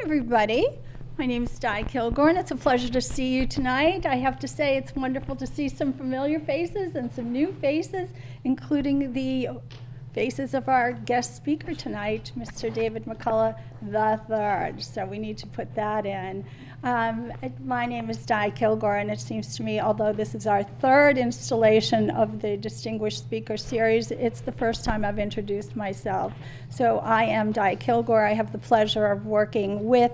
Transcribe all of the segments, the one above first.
everybody. My name is Di Kilgore, and it's a pleasure to see you tonight. I have to say it's wonderful to see some familiar faces and some new faces, including the faces of our guest speaker tonight, Mr. David McCullough III. So we need to put that in. My name is Di Kilgore, and it seems to me, although this is our third installation of the Distinguished Speaker Series, it's the first time I've introduced myself. So I am Di Kilgore. I have the pleasure of working with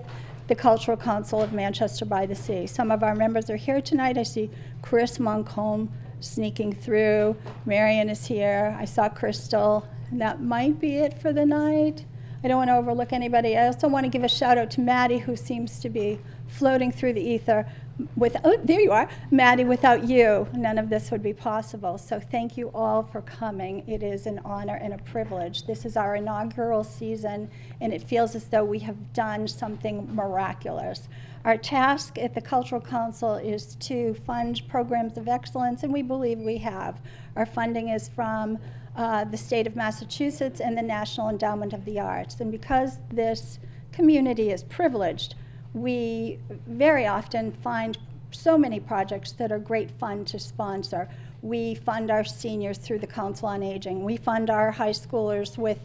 the Cultural Council of Manchester by the Sea. Some of our members are here tonight. I see Chris Moncombe sneaking through. Marion is here. I saw Crystal. And that might be it for the night. I don't want to overlook anybody. I also want to give a shout out to Maddie, who seems to be floating through the ether. There you are. Maddie, without you, none of this would be possible. So thank you all for coming. It is an honor and a privilege. This is our inaugural season, and it feels as though we have done something miraculous. Our task at the Cultural Council is to fund programs of excellence, and we believe we have. Our funding is from the state of Massachusetts and the National Endowment of the Arts. And because this community is privileged, we very often find so many projects that are great fun to sponsor. We fund our seniors through the Council on Aging. We fund our high schoolers with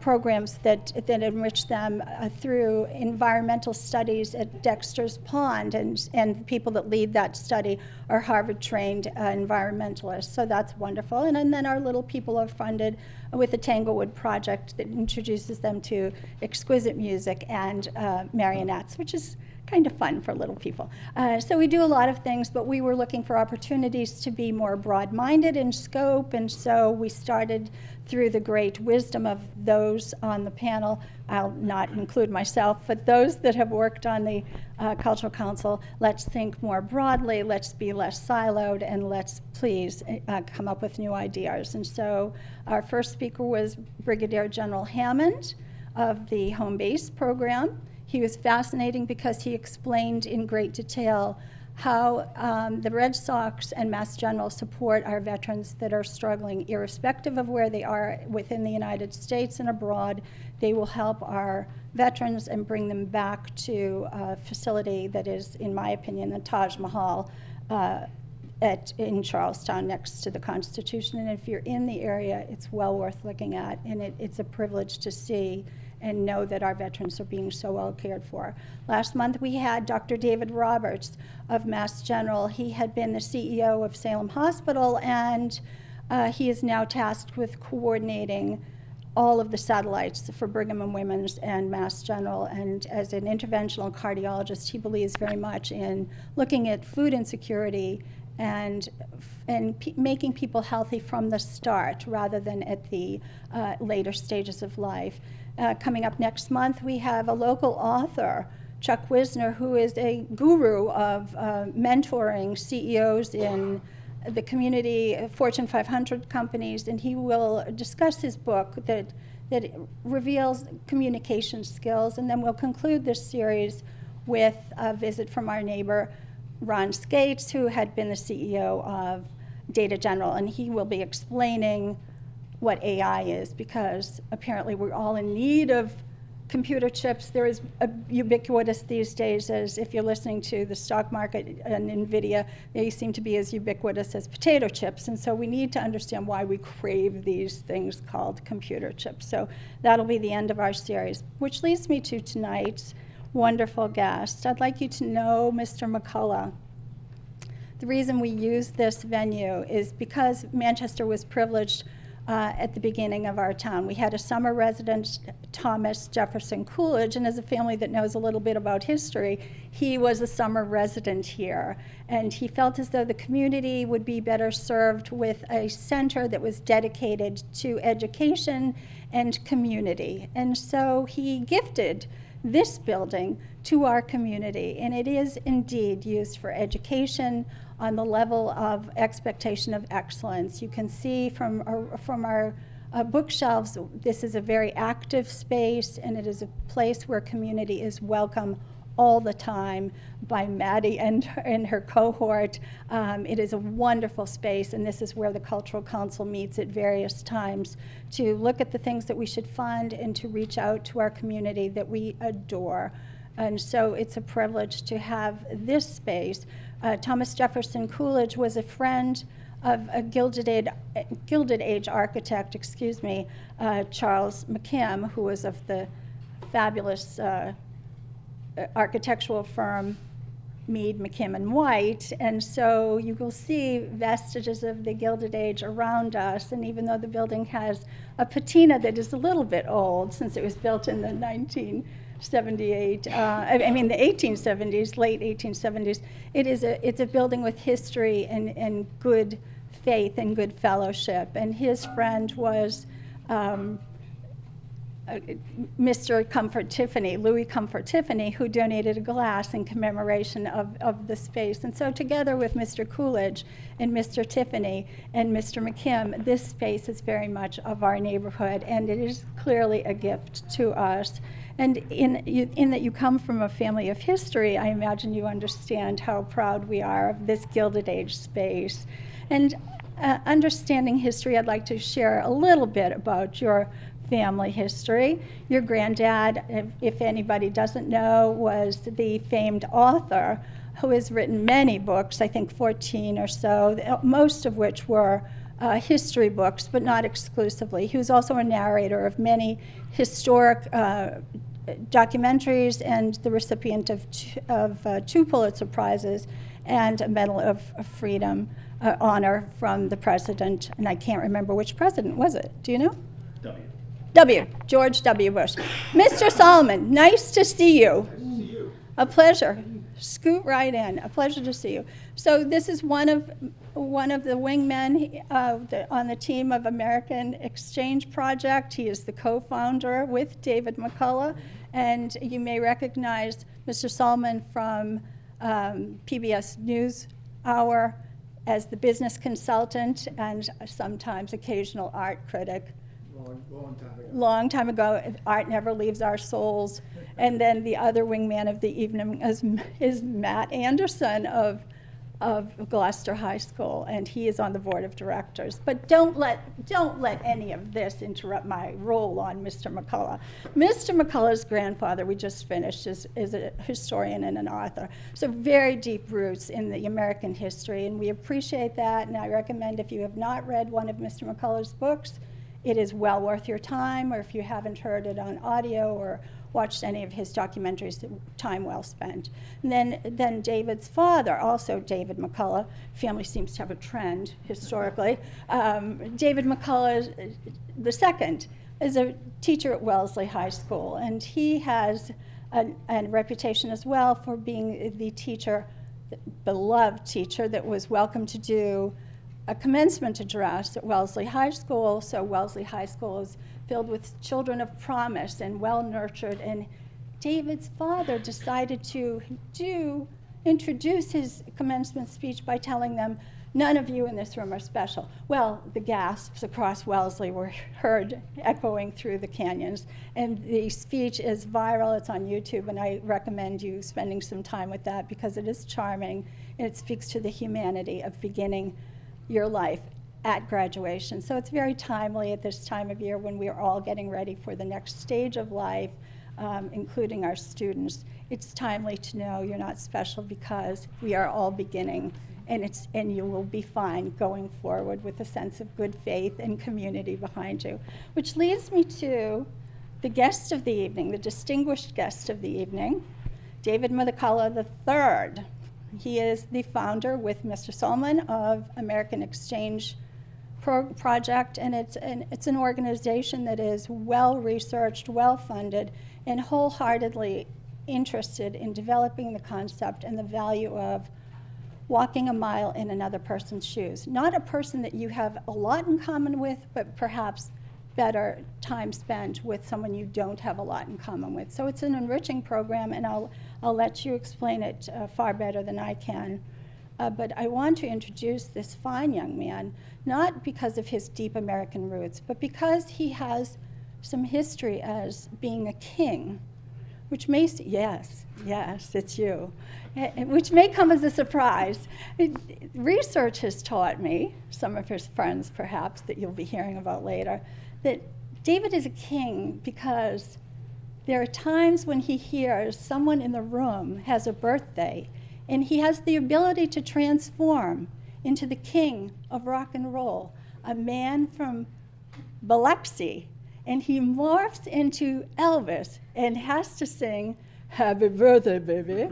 programs that enrich them through environmental studies at Dexter's Pond, and people that lead that study are Harvard-trained environmentalists, so that's wonderful. And then our little people are funded with the Tanglewood Project that introduces them to exquisite music and marionettes, which is kind of fun for little people. So we do a lot of things, but we were looking for opportunities to be more broad-minded in scope, and so we started through the great wisdom of those on the panel. I'll not include myself, but those that have worked on the Cultural Council, let's think more broadly, let's be less siloed, and let's please come up with new ideas. And so our first speaker was Brigadier General Hammond of the Home Base program. He was fascinating because he explained in great detail how the Red Sox and Mass General support our veterans that are struggling, irrespective of where they are within the United States and abroad. They will help our veterans and bring them back to a facility that is, in my opinion, the Taj Mahal in Charlestown next to the Constitution. And if you're in the area, it's well worth looking at, and it's a privilege to see and know that our veterans are being so well cared for. Last month we had Dr. David Roberts of Mass General. He had been the CEO of Salem Hospital, and he is now tasked with coordinating all of the satellites for Brigham and Women's and Mass General. And as an interventional cardiologist, he believes very much in looking at food insecurity and making people healthy from the start rather than at the later stages of life. Coming up next month, we have a local author, Chuck Wisner, who is a guru of mentoring CEOs in the community, Fortune 500 companies, and he will discuss his book that reveals communication skills. And then we'll conclude this series with a visit from our neighbor, Ron Skates, who had been the CEO of Data General, and he will be explaining what AI is, because apparently we're all in need of computer chips. There is ubiquitous these days, as if you're listening to the stock market and NVIDIA, they seem to be as ubiquitous as potato chips. And so we need to understand why we crave these things called computer chips. So that'll be the end of our series, which leads me to tonight's wonderful guest. I'd like you to know Mr. McCullough. The reason we use this venue is because Manchester was privileged at the beginning of our town. We had a summer resident, Thomas Jefferson Coolidge, and as a family that knows a little bit about history, he was a summer resident here. And he felt as though the community would be better served with a center that was dedicated to education and community. And so he gifted this building to our community, and it is indeed used for education on the level of expectation of excellence. You can see from our bookshelves, this is a very active space, and it is a place where community is welcome all the time by Maddie and her cohort. It is a wonderful space, and this is where the Cultural Council meets at various times to look at the things that we should fund and to reach out to our community that we adore. And so it's a privilege to have this space. Thomas Jefferson Coolidge was a friend of a Gilded Age architect, Charles McKim, who was of the fabulous architectural firm Mead, McKim, and White. And so you will see vestiges of the Gilded Age around us. And even though the building has a patina that is a little bit old, since it was built in the 1978, the 1870s, late 1870s, it's a building with history and good faith and good fellowship. And his friend was Mr. Comfort Tiffany, Louis Comfort Tiffany, who donated a glass in commemoration of the space. And so together with Mr. Coolidge and Mr. Tiffany and Mr. McKim, this space is very much of our neighborhood, and it is clearly a gift to us. And in that you come from a family of history, I imagine you understand how proud we are of this Gilded Age space. And understanding history, I'd like to share a little bit about your family history. Your granddad, if anybody doesn't know, was the famed author who has written many books, I think 14 or so, most of which were history books, but not exclusively. He was also a narrator of many historic documentaries and the recipient of two Pulitzer Prizes and a Medal of Freedom honor from the president, and I can't remember which president was it. Do you know? George W. Bush. Mr. Solomon, nice to see you. Nice to see you. A pleasure. Scoot right in. A pleasure to see you. So this is one of the wingmen on the team of American Exchange Project. He is the co-founder with David McCullough, and you may recognize Mr. Solomon from PBS NewsHour as the business consultant and sometimes occasional art critic. Long time ago. Art never leaves our souls. And then the other wingman of the evening is Matt Anderson of Gloucester High School, and he is on the board of directors. But don't let any of this interrupt my role on Mr. McCullough. Mr. McCullough's grandfather, we just finished, is a historian and an author. So very deep roots in the American history, and we appreciate that. And I recommend, if you have not read one of Mr. McCullough's books, it is well worth your time, or if you haven't heard it on audio or watched any of his documentaries, time well spent. And then David's father, also David McCullough, family seems to have a trend historically. David McCullough II is a teacher at Wellesley High School, and he has a reputation as well for being the teacher, the beloved teacher that was welcome to do a commencement address at Wellesley High School. So Wellesley High School is filled with children of promise and well-nurtured. And David's father decided to introduce his commencement speech by telling them, none of you in this room are special. Well, the gasps across Wellesley were heard echoing through the canyons. And the speech is viral. It's on YouTube, and I recommend you spending some time with that because it is charming, and it speaks to the humanity of beginning your life at graduation. So it's very timely at this time of year when we are all getting ready for the next stage of life, including our students. It's timely to know you're not special because we are all beginning, and you will be fine going forward with a sense of good faith and community behind you. Which leads me to the guest of the evening, the distinguished guest of the evening, David McCullough III. He is the founder with Mr. Solomon of American Exchange Project, and it's an organization that is well-researched, well-funded, and wholeheartedly interested in developing the concept and the value of walking a mile in another person's shoes. Not a person that you have a lot in common with, but perhaps better time spent with someone you don't have a lot in common with. So it's an enriching program, and I'll let you explain it far better than I can. But I want to introduce this fine young man, not because of his deep American roots, but because he has some history as being a king, which may, yes, it's you, which may come as a surprise. Research has taught me, some of his friends perhaps, that you'll be hearing about later, that David is a king because There are times when he hears someone in the room has a birthday, and he has the ability to transform into the king of rock and roll, a man from Biloxi, and he morphs into Elvis and has to sing, "Happy birthday, baby."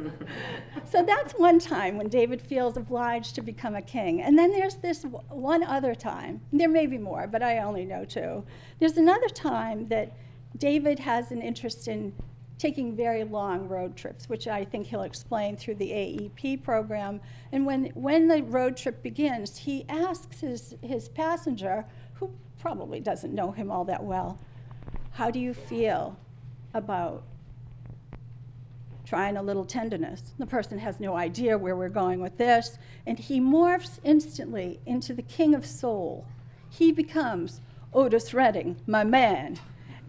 So that's one time when David feels obliged to become a king. And then there's this one other time, there may be more, but I only know two. There's another time that David has an interest in taking very long road trips, which I think he'll explain through the AEP program. And when the road trip begins, he asks his passenger, who probably doesn't know him all that well, "How do you feel about trying a little tenderness?" The person has no idea where we're going with this, and he morphs instantly into the king of soul. He becomes Otis Redding, my man.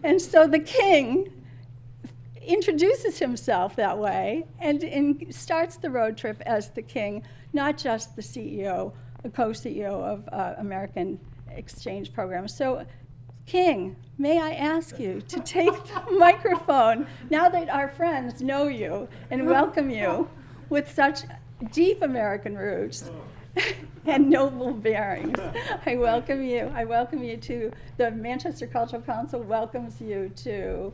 And so the king introduces himself that way and starts the road trip as the king, not just the CEO, the co-CEO of American Exchange Program. So, King, may I ask you to take the microphone now that our friends know you and welcome you with such deep American roots and noble bearings. I welcome you. I welcome you to the Manchester Cultural Council welcomes you to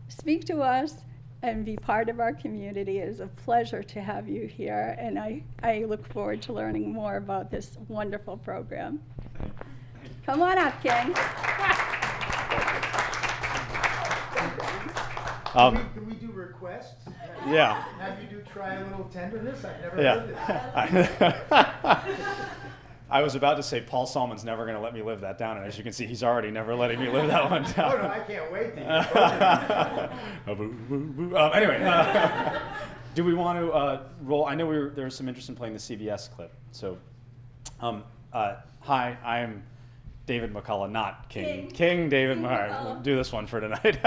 speak to us and be part of our community. It is a pleasure to have you here, and I look forward to learning more about this wonderful program. Come on up, King. Can we do requests? Yeah. Have you do try a little tenderness? I've never heard this. I was about to say Paul Salmon's never going to let me live that down, and as you can see, he's already never letting me live that one down. Oh no, I can't wait to hear Anyway, do we want to roll? I know there was some interest in playing the CBS clip. So, hi, I am David McCullough, not King. King David McCullough. We'll do this one for tonight.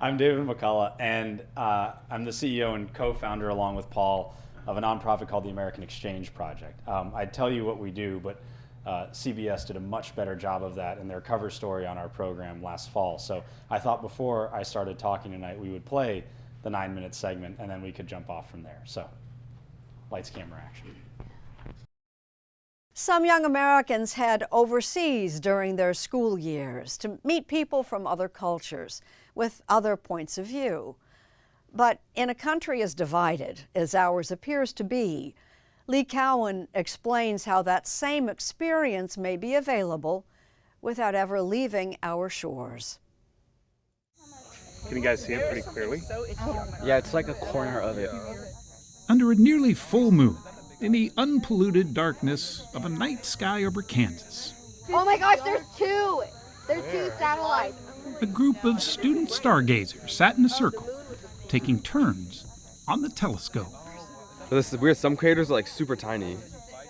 I'm David McCullough, and I'm the CEO and co-founder, along with Paul, of a nonprofit called the American Exchange Project. I'd tell you what we do, but CBS did a much better job of that in their cover story on our program last fall. So I thought before I started talking tonight, we would play the 9-minute segment, and then we could jump off from there. So, lights, camera, action. Some young Americans head overseas during their school years to meet people from other cultures with other points of view. But in a country as divided as ours appears to be, Lee Cowan explains how that same experience may be available without ever leaving our shores. Can you guys see it pretty clearly? Yeah, it's like a corner of it. Under a nearly full moon, in the unpolluted darkness of a night sky over Kansas. Oh my gosh, there's two! There's two satellites. A group of student stargazers sat in a circle, taking turns on the telescope. This is weird, some craters are like super tiny.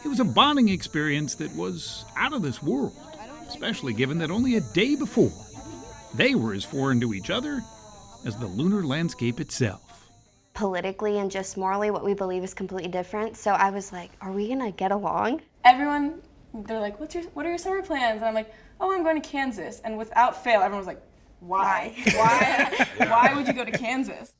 It was a bonding experience that was out of this world, especially given that only a day before, they were as foreign to each other as the lunar landscape itself. Politically and just morally, what we believe is completely different. So I was like, are we gonna get along? Everyone, they're like, what are your summer plans? And I'm like, oh, I'm going to Kansas. And without fail, everyone was like, why? Why would you go to Kansas?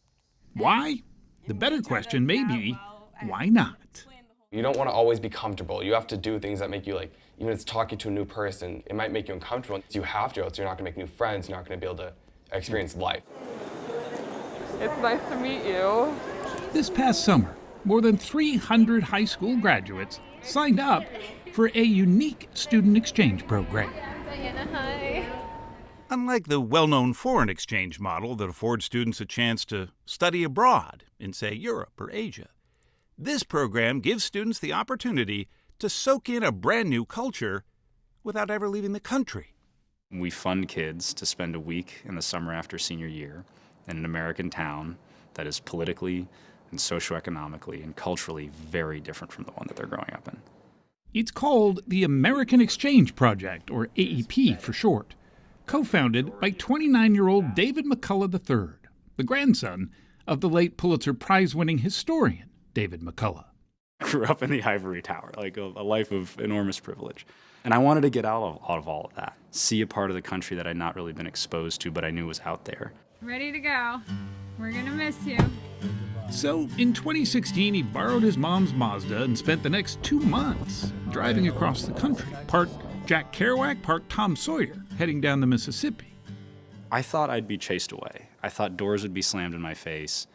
Why? The better question may be, why not? You don't want to always be comfortable. You have to do things that make you, like, even if it's talking to a new person, it might make you uncomfortable. You have to, or else you're not going to make new friends, you're not going to be able to experience life. It's nice to meet you. This past summer, more than 300 high school graduates signed up for a unique student exchange program. Diana, hi. Unlike the well-known foreign exchange model that affords students a chance to study abroad in, say, Europe or Asia, this program gives students the opportunity to soak in a brand new culture without ever leaving the country. We fund kids to spend a week in the summer after senior year in an American town that is politically and socioeconomically and culturally very different from the one that they're growing up in. It's called the American Exchange Project, or AEP for short, co-founded by 29-year-old David McCullough III, the grandson of the late Pulitzer Prize-winning historian David McCullough. I grew up in the ivory tower, like a life of enormous privilege. And I wanted to get out of all of that, see a part of the country that I'd not really been exposed to, but I knew was out there. Ready to go. We're gonna miss you. So, in 2016, he borrowed his mom's Mazda and spent the next 2 months driving across the country, part Jack Kerouac, part Tom Sawyer, heading down the Mississippi. I thought I'd be chased away. I thought doors would be slammed in my face.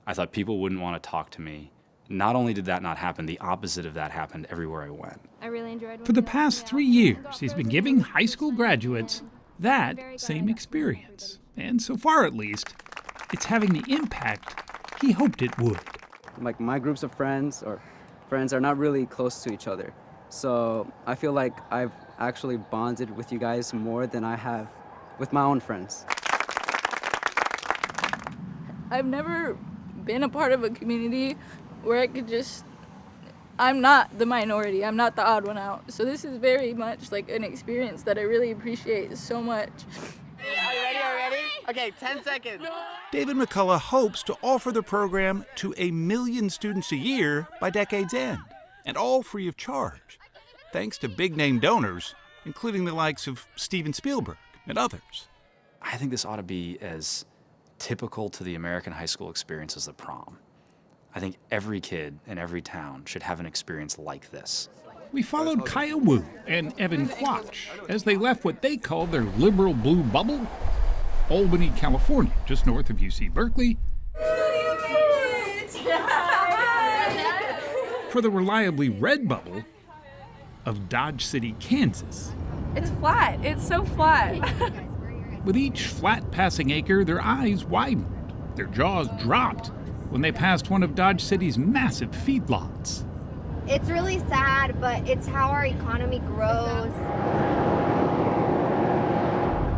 I thought people wouldn't want to talk to me. Not only did that not happen, the opposite of that happened everywhere I went. I really enjoyed. For the past 3 years, he's been giving high school graduates that same experience. And so far, at least, it's having the impact he hoped it would. Like, my groups of friends are not really close to each other. So I feel like I've actually bonded with you guys more than I have with my own friends. I've never been a part of a community where I could just, I'm not the minority, I'm not the odd one out. So this is very much like an experience that I really appreciate so much. Are you ready? Okay, 10 seconds. David McCullough hopes to offer the program to 1 million students a year by decade's end, and all free of charge, thanks to big-name donors, including the likes of Steven Spielberg and others. I think this ought to be as typical to the American high school experience as the prom. I think every kid in every town should have an experience like this. We followed Kaya Wu and Evan Quach as they left what they called their liberal blue bubble, Albany, California, just north of UC Berkeley, for the reliably red bubble of Dodge City, Kansas. It's flat, it's so flat. With each flat passing acre, their eyes widened, their jaws dropped when they passed one of Dodge City's massive feedlots. It's really sad, but it's how our economy grows.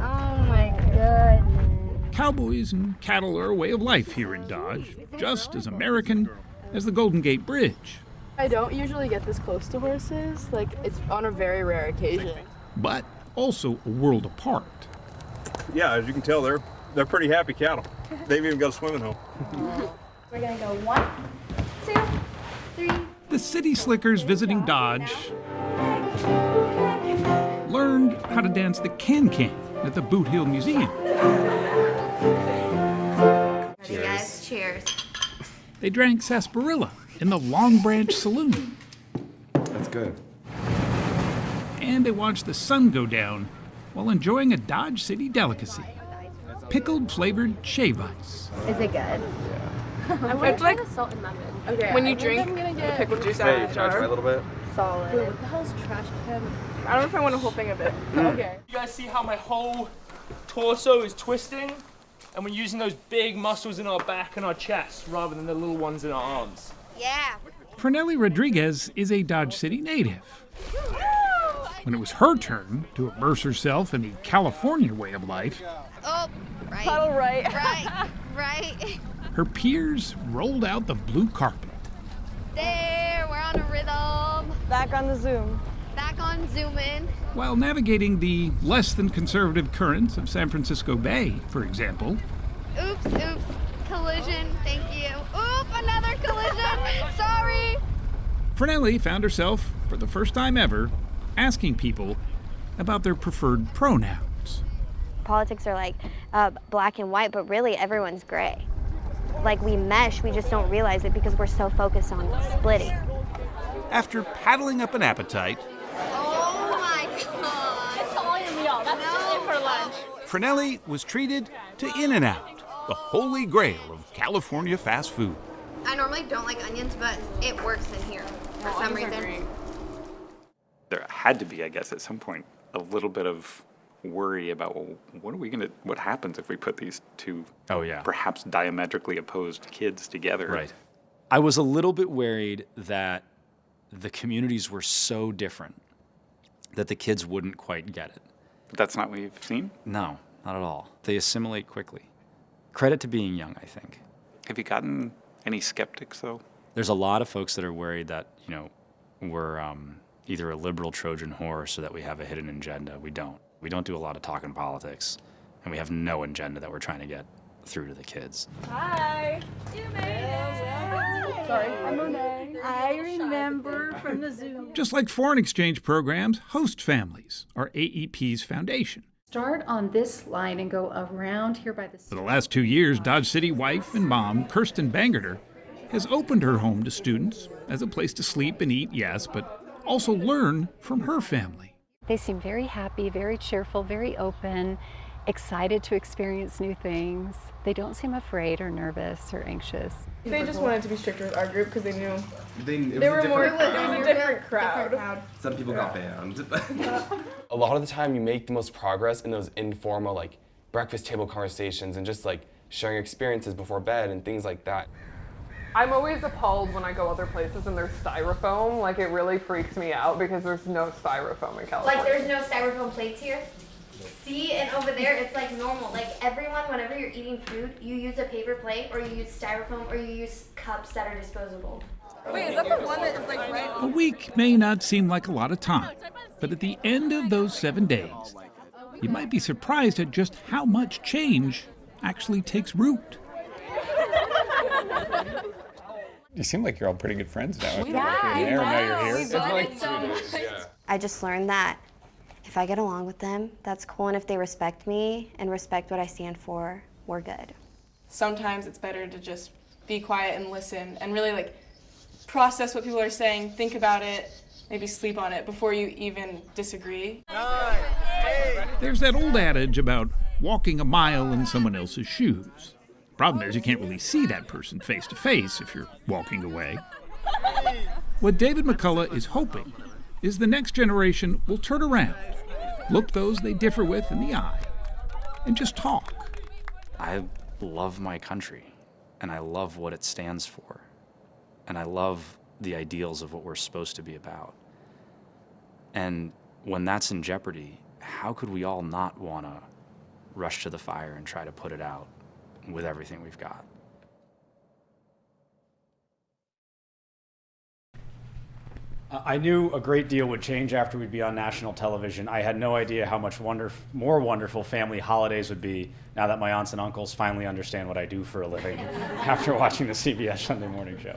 Oh my goodness. Cowboys and cattle are a way of life here in Dodge, just as American as the Golden Gate Bridge. I don't usually get this close to horses. Like, it's on a very rare occasion. But also a world apart. Yeah, as you can tell, they're pretty happy cattle. They've even got a swimming hole. We're gonna go 1, 2, 3. The city slickers visiting Dodge learned how to dance the can-can at the Boot Hill Museum. Cheers. Yes, cheers. They drank sarsaparilla in the Long Branch Saloon. That's good. And they watched the sun go down while enjoying a Dodge City delicacy, pickled flavored shave ice. Is it good? I want to try the salt and lemon. Okay. When you drink the pickle juice out Hey, of the can I try jar. a little bit? Solid. Wait, what the hell's trash can? I don't know if I want a whole thing of it. Okay. You guys see how my whole torso is twisting? And we're using those big muscles in our back and our chest rather than the little ones in our arms. Yeah. Fernelli Rodriguez is a Dodge City native. When it was her turn to immerse herself in the California way of life, Oh, right. Puddle right. Right. her peers rolled out the blue carpet. There, we're on a rhythm. Back on the Zoom. Back on Zoom in. While navigating the less than conservative currents of San Francisco Bay, for example, Oops. Collision, thank you. Oop, another collision. Sorry. Fernelli found herself, for the first time ever, asking people about their preferred pronouns. Politics are like black and white, but really everyone's gray. Like, we mesh, we just don't realize it because we're so focused on splitting. After paddling up an appetite, Oh my God. That's all your meal. That's just it for lunch. Fernelli was treated to In-N-Out, the holy grail of California fast food. I normally don't like onions, but it works in here for some reason. There had to be, I guess, at some point, a little bit of worry about, well, what happens if we put these two perhaps diametrically opposed kids together? Right. I was a little bit worried that the communities were so different that the kids wouldn't quite get it. But that's not what you've seen? No, not at all. They assimilate quickly. Credit to being young, I think. Have you gotten any skeptics, though? There's a lot of folks that are worried that, we're either a liberal Trojan horse or that we have a hidden agenda. We don't. We don't do a lot of talking politics, and we have no agenda that we're trying to get through to the kids. Hi. You made it. Sorry, I'm Monet. I remember from the Zoom. Just like foreign exchange programs, host families are AEP's foundation. Start on this line and go around here by the... For the last 2 years, Dodge City wife and mom, Kirsten Bangerter, has opened her home to students as a place to sleep and eat, yes, but also learn from her family. They seem very happy, very cheerful, very open, excited to experience new things. They don't seem afraid or nervous or anxious. They just wanted to be stricter with our group because they knew It they was were a different more. crowd. It was a different crowd. Some people got banned. A lot of the time you make the most progress in those informal like breakfast table conversations and just like sharing experiences before bed and things like that. I'm always appalled when I go other places and there's styrofoam. Like, it really freaks me out because there's no styrofoam in California. Like, there's no styrofoam plates here. See, and over there, it's like normal. Like, everyone, whenever you're eating food, you use a paper plate, or you use styrofoam, or you use cups that are disposable. Wait, is that the one that is like right? A week may not seem like a lot of time, but at the end of those 7 days, you might be surprised at just how much change actually takes root. You seem like you're all pretty good friends now. Yeah, You're there, now you're here. It's like 2 days, yeah. I just learned that if I get along with them, that's cool, and if they respect me and respect what I stand for, we're good. Sometimes it's better to just be quiet and listen and really like process what people are saying, think about it, maybe sleep on it before you even disagree. There's that old adage about walking a mile in someone else's shoes. Problem is, you can't really see that person face to face if you're walking away. What David McCullough is hoping is the next generation will turn around, look those they differ with in the eye, and just talk. I love my country, and I love what it stands for, and I love the ideals of what we're supposed to be about. And when that's in jeopardy, how could we all not want to rush to the fire and try to put it out with everything we've got? I knew a great deal would change after we'd be on national television. I had no idea how much more wonderful family holidays would be now that my aunts and uncles finally understand what I do for a living after watching the CBS Sunday morning show.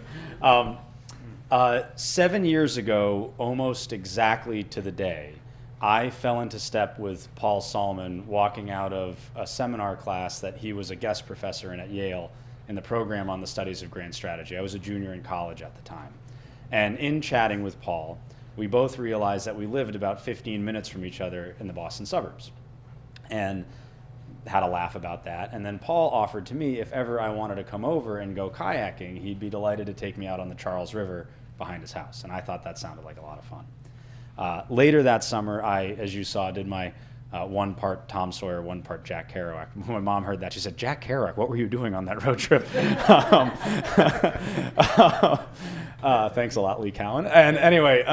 7 years ago, almost exactly to the day, I fell into step with Paul Salmon walking out of a seminar class that he was a guest professor in at Yale in the program on the studies of grand strategy. I was a junior in college at the time. And in chatting with Paul, we both realized that we lived about 15 minutes from each other in the Boston suburbs, and had a laugh about that. And then Paul offered to me if ever I wanted to come over and go kayaking, he'd be delighted to take me out on the Charles River behind his house. And I thought that sounded like a lot of fun. Later that summer, I, as you saw, did my one part Tom Sawyer, one part Jack Kerouac. When my mom heard that, she said, "Jack Kerouac, what were you doing on that road trip?" Thanks a lot, Lee Cowan. And anyway,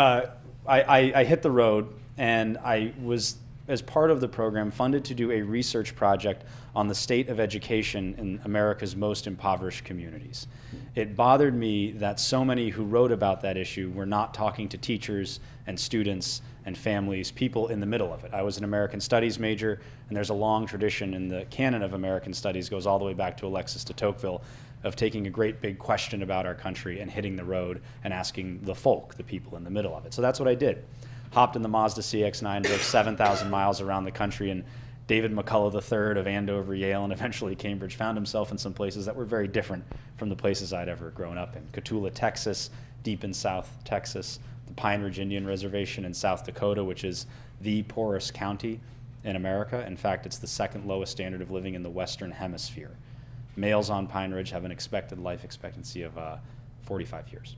I hit the road, and I was, as part of the program, funded to do a research project on the state of education in America's most impoverished communities. It bothered me that so many who wrote about that issue were not talking to teachers and students and families, people in the middle of it. I was an American Studies major, and there's a long tradition in the canon of American Studies, goes all the way back to Alexis de Tocqueville, of taking a great big question about our country and hitting the road and asking the folk, the people in the middle of it. So that's what I did. Hopped in the Mazda CX-9, drove 7,000 miles around the country, and David McCullough III of Andover, Yale, and eventually Cambridge found himself in some places that were very different from the places I'd ever grown up in. Cotulla, Texas, deep in South Texas, the Pine Ridge Indian Reservation in South Dakota, which is the poorest county in America. In fact, it's the second lowest standard of living in the Western Hemisphere. Males on Pine Ridge have an expected life expectancy of 45 years.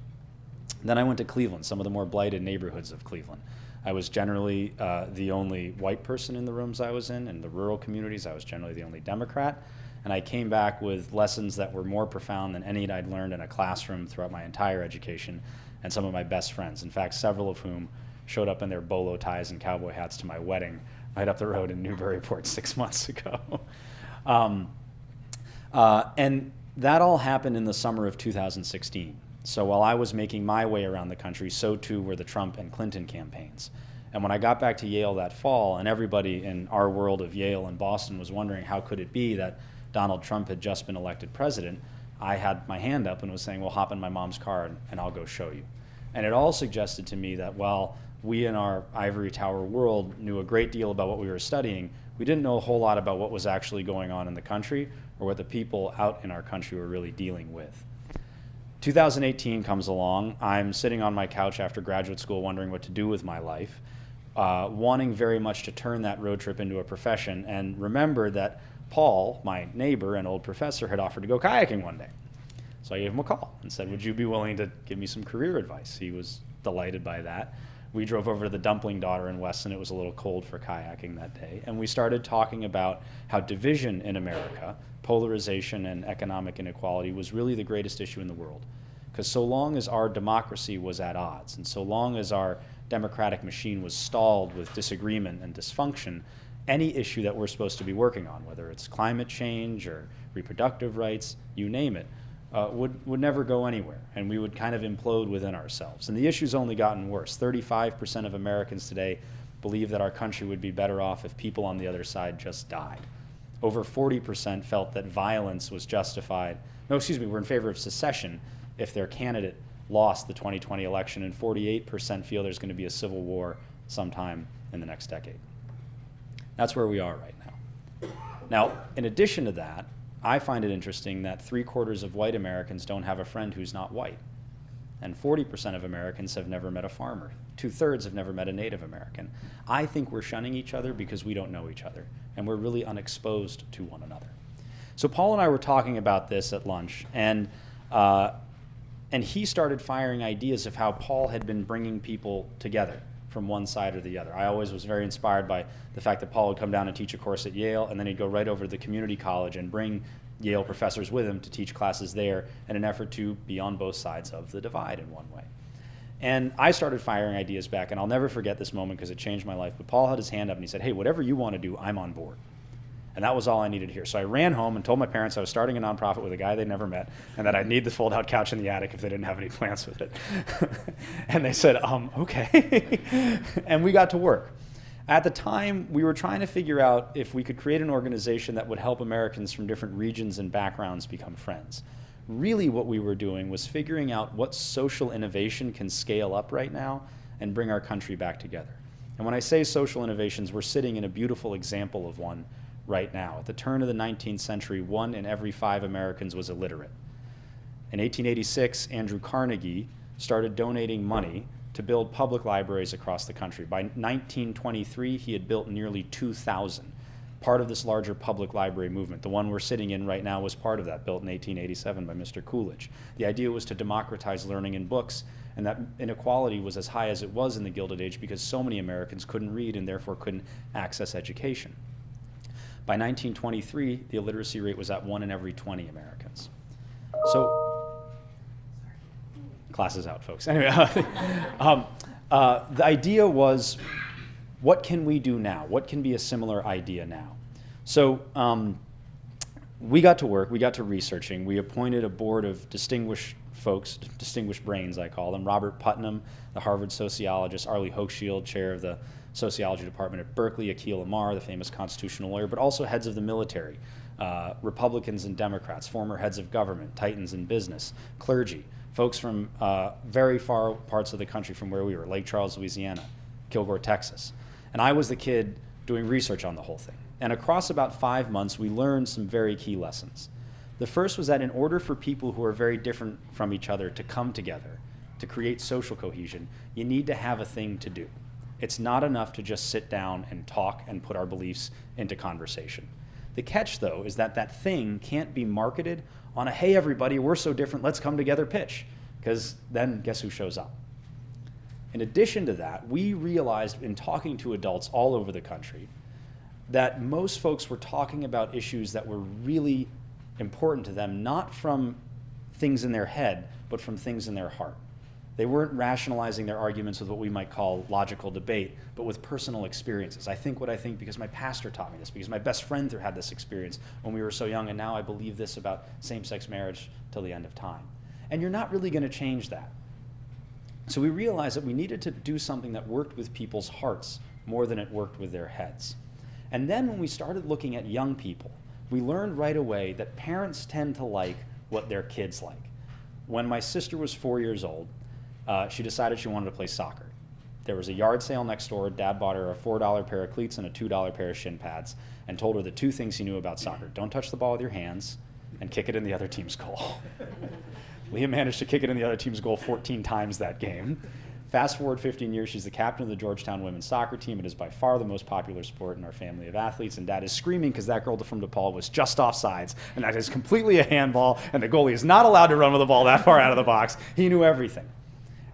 Then I went to Cleveland, some of the more blighted neighborhoods of Cleveland. I was generally the only white person in the rooms I was in the rural communities. I was generally the only Democrat. And I came back with lessons that were more profound than any I'd learned in a classroom throughout my entire education, and some of my best friends. In fact, several of whom showed up in their bolo ties and cowboy hats to my wedding right up the road in Newburyport 6 months ago. And that all happened in the summer of 2016. So while I was making my way around the country, so too were the Trump and Clinton campaigns. And when I got back to Yale that fall, and everybody in our world of Yale and Boston was wondering how could it be that Donald Trump had just been elected president, I had my hand up and was saying, well, hop in my mom's car and I'll go show you. And it all suggested to me that while we in our ivory tower world knew a great deal about what we were studying, we didn't know a whole lot about what was actually going on in the country or what the people out in our country were really dealing with. 2018 comes along. I'm sitting on my couch after graduate school wondering what to do with my life, wanting very much to turn that road trip into a profession, and remember that Paul, my neighbor and old professor, had offered to go kayaking one day. So I gave him a call and said, would you be willing to give me some career advice? He was delighted by that. We drove over to the Dumpling Daughter in Weston. It was a little cold for kayaking that day. And we started talking about how division in America, polarization and economic inequality, was really the greatest issue in the world. Because so long as our democracy was at odds, and so long as our democratic machine was stalled with disagreement and dysfunction, any issue that we're supposed to be working on, whether it's climate change or reproductive rights, you name it, would never go anywhere, and we would kind of implode within ourselves. And the issue's only gotten worse. 35% of Americans today believe that our country would be better off if people on the other side just died. Over 40% felt that violence was justified. No, excuse me, we're in favor of secession if their candidate lost the 2020 election, and 48% feel there's going to be a civil war sometime in the next decade. That's where we are right now. Now, in addition to that, I find it interesting that 3/4 of white Americans don't have a friend who's not white. And 40% of Americans have never met a farmer. 2/3 have never met a Native American. I think we're shunning each other because we don't know each other, and we're really unexposed to one another. So Paul and I were talking about this at lunch, and he started firing ideas of how Paul had been bringing people together from one side or the other. I always was very inspired by the fact that Paul would come down and teach a course at Yale, and then he'd go right over to the community college and bring Yale professors with him to teach classes there in an effort to be on both sides of the divide in one way. And I started firing ideas back, and I'll never forget this moment because it changed my life. But Paul had his hand up and he said, hey, whatever you want to do, I'm on board. And that was all I needed to hear. So I ran home and told my parents I was starting a nonprofit with a guy they'd never met, and that I'd need the fold-out couch in the attic if they didn't have any plans with it. And they said, okay. And we got to work. At the time, we were trying to figure out if we could create an organization that would help Americans from different regions and backgrounds become friends. Really what we were doing was figuring out what social innovation can scale up right now and bring our country back together. And when I say social innovations, we're sitting in a beautiful example of one right now. At the turn of the 19th century, 1 in every 5 Americans was illiterate. In 1886, Andrew Carnegie started donating money to build public libraries across the country. By 1923, he had built nearly 2,000, part of this larger public library movement. The one we're sitting in right now was part of that, built in 1887 by Mr. Coolidge. The idea was to democratize learning in books, and that inequality was as high as it was in the Gilded Age because so many Americans couldn't read and therefore couldn't access education. By 1923, the illiteracy rate was at 1 in every 20 Americans. So, class is out, folks. Anyway, the idea was, what can we do now? What can be a similar idea now? So we got to work, we got to researching. We appointed a board of distinguished folks, distinguished brains I call them. Robert Putnam, the Harvard sociologist, Arlie Hochschild, chair of the sociology department at Berkeley, Akhil Amar, the famous constitutional lawyer, but also heads of the military, Republicans and Democrats, former heads of government, titans in business, clergy, folks from very far parts of the country from where we were, Lake Charles, Louisiana, Kilgore, Texas. And I was the kid doing research on the whole thing. And across about 5 months, we learned some very key lessons. The first was that in order for people who are very different from each other to come together, to create social cohesion, you need to have a thing to do. It's not enough to just sit down and talk and put our beliefs into conversation. The catch, though, is that that thing can't be marketed on a, hey, everybody, we're so different, let's come together pitch, because then guess who shows up? In addition to that, we realized in talking to adults all over the country that most folks were talking about issues that were really important to them, not from things in their head, but from things in their heart. They weren't rationalizing their arguments with what we might call logical debate, but with personal experiences. I think what I think because my pastor taught me this, because my best friend had this experience when we were so young, and now I believe this about same-sex marriage till the end of time. And you're not really going to change that. So we realized that we needed to do something that worked with people's hearts more than it worked with their heads. And then when we started looking at young people, we learned right away that parents tend to like what their kids like. When my sister was 4 years old, she decided she wanted to play soccer. There was a yard sale next door. Dad bought her a $4 pair of cleats and a $2 pair of shin pads and told her the 2 things he knew about soccer. Don't touch the ball with your hands and kick it in the other team's goal. Leah managed to kick it in the other team's goal 14 times that game. Fast forward 15 years, she's the captain of the Georgetown women's soccer team. It is by far the most popular sport in our family of athletes, and Dad is screaming because that girl from DePaul was just offsides, and that is completely a handball, and the goalie is not allowed to run with the ball that far out of the box. He knew everything.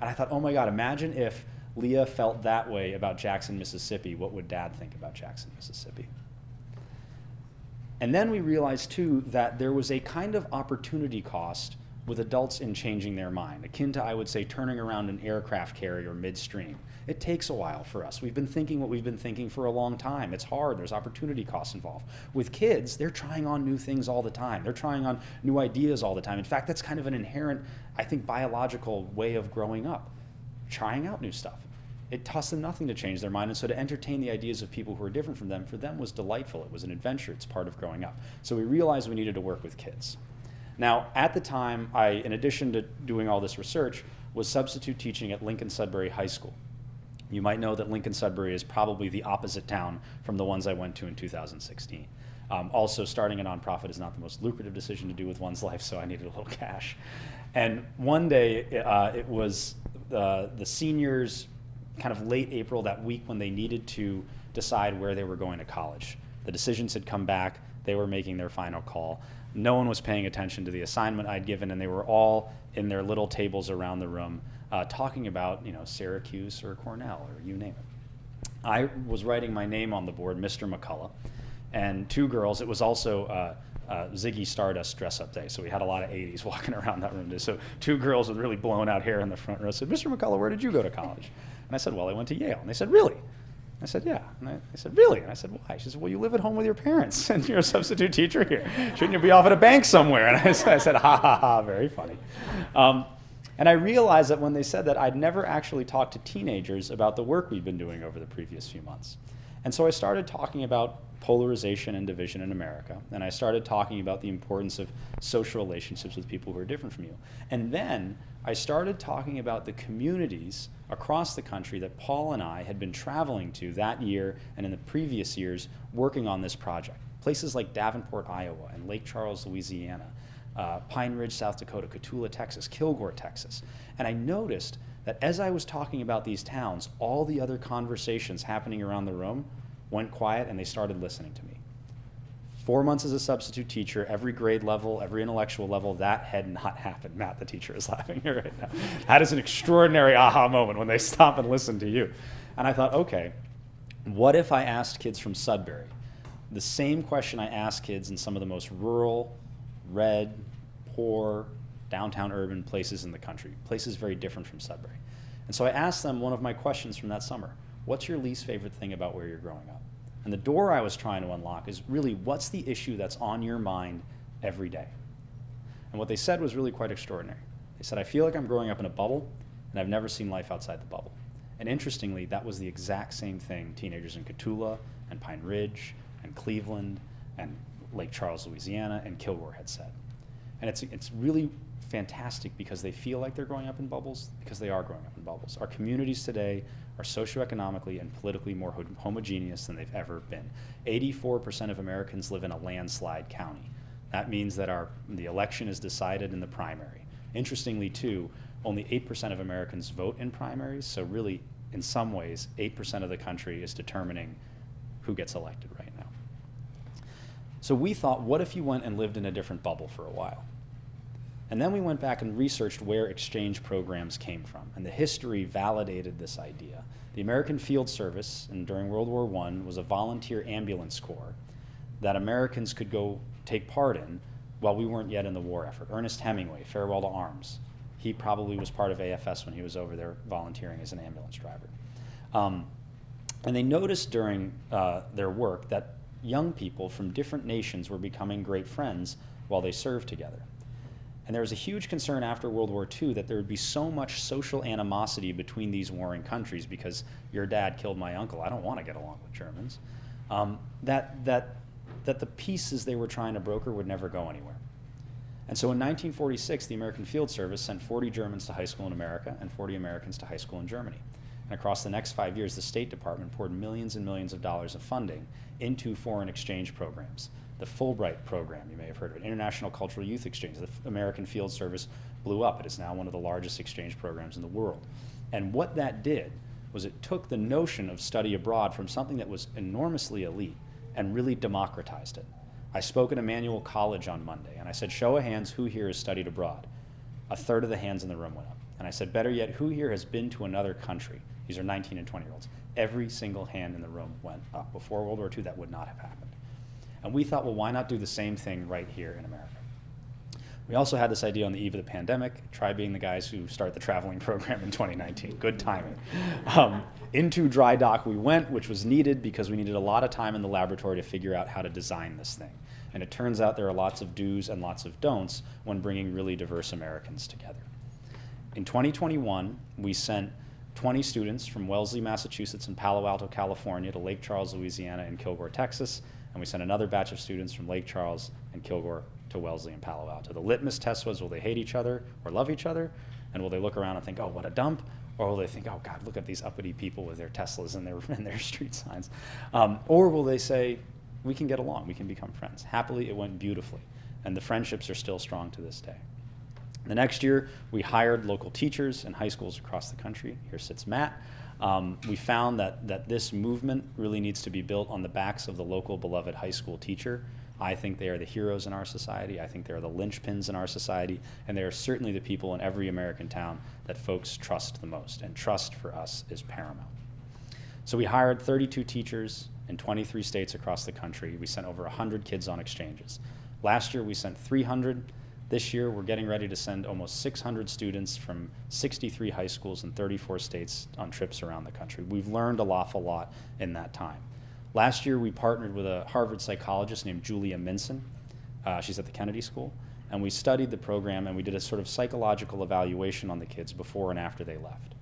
And I thought, oh my God, imagine if Leah felt that way about Jackson, Mississippi. What would Dad think about Jackson, Mississippi? And then we realized, too, that there was a kind of opportunity cost with adults in changing their mind, akin to, I would say, turning around an aircraft carrier midstream. It takes a while for us. We've been thinking what we've been thinking for a long time. It's hard. There's opportunity costs involved. With kids, they're trying on new things all the time. They're trying on new ideas all the time. In fact, that's kind of an inherent, I think, biological way of growing up, trying out new stuff. It costs them nothing to change their mind, and so to entertain the ideas of people who are different from them, for them was delightful. It was an adventure. It's part of growing up. So we realized we needed to work with kids. Now, at the time, I, in addition to doing all this research, was substitute teaching at Lincoln Sudbury High School. You might know that Lincoln Sudbury is probably the opposite town from the ones I went to in 2016. Also, starting a nonprofit is not the most lucrative decision to do with one's life, so I needed a little cash. And one day, it was the seniors, kind of late April, that week when they needed to decide where they were going to college. The decisions had come back. They were making their final call. No one was paying attention to the assignment I'd given, and they were all in their little tables around the room talking about, Syracuse or Cornell or you name it. I was writing my name on the board, Mr. McCullough, and 2 girls. It was also Ziggy Stardust dress-up day, so we had a lot of 80s walking around that room. So 2 girls with really blown out hair in the front row said, "Mr. McCullough, where did you go to college?" And I said, "Well, I went to Yale." And they said, "Really?" I said, "Yeah." And I said, "Really?" And I said, "Why?" She said, "Well, you live at home with your parents, and you're a substitute teacher here. Shouldn't you be off at a bank somewhere?" And I said, "Ha, ha, ha, very funny." And I realized that when they said that, I'd never actually talked to teenagers about the work we'd been doing over the previous few months. And so I started talking about polarization and division in America, and I started talking about the importance of social relationships with people who are different from you. And then I started talking about the communities across the country that Paul and I had been traveling to that year and in the previous years working on this project. Places like Davenport, Iowa, and Lake Charles, Louisiana, Pine Ridge, South Dakota, Cotulla, Texas, Kilgore, Texas. And I noticed that as I was talking about these towns, all the other conversations happening around the room went quiet and they started listening to me. 4 months as a substitute teacher, every grade level, every intellectual level, that had not happened. Matt, the teacher, is laughing here right now. That is an extraordinary aha moment when they stop and listen to you. And I thought, okay, what if I asked kids from Sudbury the same question I asked kids in some of the most rural, red, poor, downtown urban places in the country, places very different from Sudbury. And so I asked them one of my questions from that summer: what's your least favorite thing about where you're growing up? And the door I was trying to unlock is really, what's the issue that's on your mind every day? And what they said was really quite extraordinary. They said, "I feel like I'm growing up in a bubble, and I've never seen life outside the bubble." And interestingly, that was the exact same thing teenagers in Cotulla and Pine Ridge and Cleveland and Lake Charles, Louisiana, and Kilgore had said. And it's really fantastic because they feel like they're growing up in bubbles, because they are growing up in bubbles. Our communities today are socioeconomically and politically more homogeneous than they've ever been. 84% of Americans live in a landslide county. That means that the election is decided in the primary. Interestingly, too, only 8% of Americans vote in primaries, so really, in some ways, 8% of the country is determining who gets elected right now. So we thought, what if you went and lived in a different bubble for a while? And then we went back and researched where exchange programs came from, and the history validated this idea. The American Field Service, and during World War I, was a volunteer ambulance corps that Americans could go take part in while we weren't yet in the war effort. Ernest Hemingway, Farewell to Arms. He probably was part of AFS when he was over there volunteering as an ambulance driver. And they noticed during their work that young people from different nations were becoming great friends while they served together. And there was a huge concern after World War II that there would be so much social animosity between these warring countries because your dad killed my uncle. I don't want to get along with Germans. That the pieces they were trying to broker would never go anywhere. And so in 1946, the American Field Service sent 40 Germans to high school in America and 40 Americans to high school in Germany. And across the next 5 years, the State Department poured millions and millions of dollars of funding into foreign exchange programs. The Fulbright program, you may have heard of it, International Cultural Youth Exchange. The American Field Service blew up. It is now one of the largest exchange programs in the world. And what that did was it took the notion of study abroad from something that was enormously elite and really democratized it. I spoke at Emmanuel College on Monday, and I said, show of hands, who here has studied abroad? A third of the hands in the room went up. And I said, better yet, who here has been to another country? These are 19 and 20-year-olds. Every single hand in the room went up. Before World War II, that would not have happened. And we thought, well, why not do the same thing right here in America? We also had this idea on the eve of the pandemic. Try being the guys who start the traveling program in 2019. Good timing. Into dry dock we went, which was needed because we needed a lot of time in the laboratory to figure out how to design this thing. And it turns out there are lots of do's and lots of don'ts when bringing really diverse Americans together. In 2021, we sent 20 students from Wellesley, Massachusetts and Palo Alto, California to Lake Charles, Louisiana and Kilgore, Texas. And we sent another batch of students from Lake Charles and Kilgore to Wellesley and Palo Alto. The litmus test was, will they hate each other or love each other? And will they look around and think, oh, what a dump? Or will they think, oh God, look at these uppity people with their Teslas and their street signs? Or will they say, we can get along, we can become friends? Happily, it went beautifully. And the friendships are still strong to this day. The next year, we hired local teachers in high schools across the country. Here sits Matt. We found that this movement really needs to be built on the backs of the local beloved high school teacher. I think they are the heroes in our society. I think they are the linchpins in our society. And they are certainly the people in every American town that folks trust the most. And trust for us is paramount. So we hired 32 teachers in 23 states across the country. We sent over 100 kids on exchanges. Last year, we sent 300. This year, we're getting ready to send almost 600 students from 63 high schools in 34 states on trips around the country. We've learned an awful lot in that time. Last year, we partnered with a Harvard psychologist named Julia Minson. She's at the Kennedy School. And we studied the program, and we did a sort of psychological evaluation on the kids before and after they left.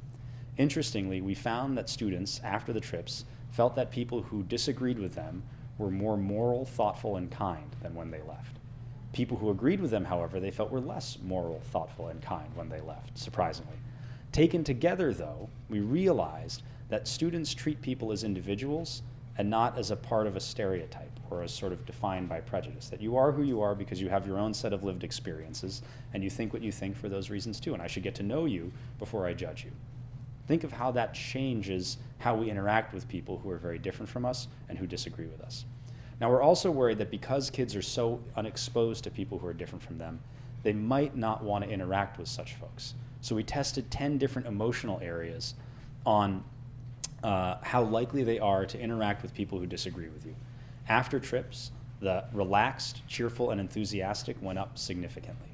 Interestingly, we found that students, after the trips, felt that people who disagreed with them were more moral, thoughtful, and kind than when they left. People who agreed with them, however, they felt were less moral, thoughtful, and kind when they left, surprisingly. Taken together, though, we realized that students treat people as individuals and not as a part of a stereotype or as sort of defined by prejudice. That you are who you are because you have your own set of lived experiences and you think what you think for those reasons too, and I should get to know you before I judge you. Think of how that changes how we interact with people who are very different from us and who disagree with us. Now, we're also worried that because kids are so unexposed to people who are different from them, they might not want to interact with such folks. So we tested 10 different emotional areas on how likely they are to interact with people who disagree with you. After trips, the relaxed, cheerful, and enthusiastic went up significantly.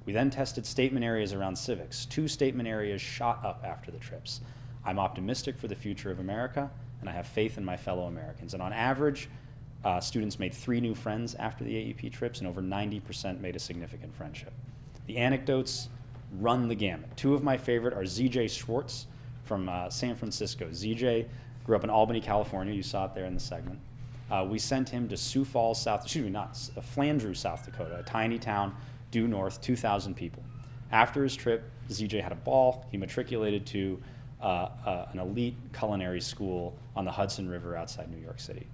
We then tested statement areas around civics. 2 statement areas shot up after the trips. I'm optimistic for the future of America, and I have faith in my fellow Americans. And on average, students made 3 new friends after the AEP trips, and over 90% made a significant friendship. The anecdotes run the gamut. 2 of my favorite are ZJ Schwartz from San Francisco. ZJ grew up in Albany, California. You saw it there in the segment. We sent him to Flandreau, South Dakota, a tiny town due north, 2,000 people. After his trip, ZJ had a ball. He matriculated to an elite culinary school on the Hudson River outside New York City.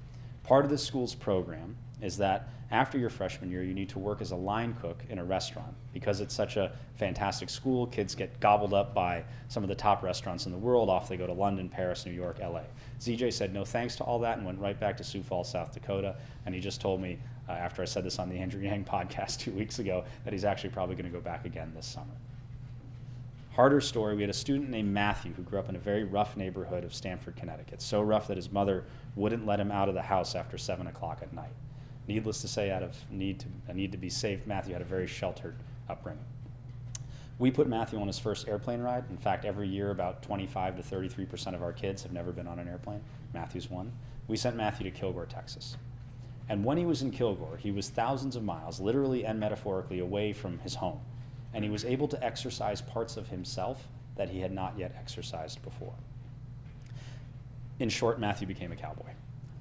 Part of the school's program is that after your freshman year, you need to work as a line cook in a restaurant. Because it's such a fantastic school, kids get gobbled up by some of the top restaurants in the world. Off they go to London, Paris, New York, LA. ZJ said no thanks to all that and went right back to Sioux Falls, South Dakota. And he just told me, after I said this on the Andrew Yang podcast 2 weeks ago, that he's actually probably going to go back again this summer. Harder story, we had a student named Matthew who grew up in a very rough neighborhood of Stamford, Connecticut. So rough that his mother wouldn't let him out of the house after 7 o'clock at night. Needless to say, out of a need to be safe, Matthew had a very sheltered upbringing. We put Matthew on his first airplane ride. In fact, every year about 25 to 33% of our kids have never been on an airplane. Matthew's one. We sent Matthew to Kilgore, Texas. And when he was in Kilgore, he was thousands of miles, literally and metaphorically, away from his home. And he was able to exercise parts of himself that he had not yet exercised before. In short, Matthew became a cowboy.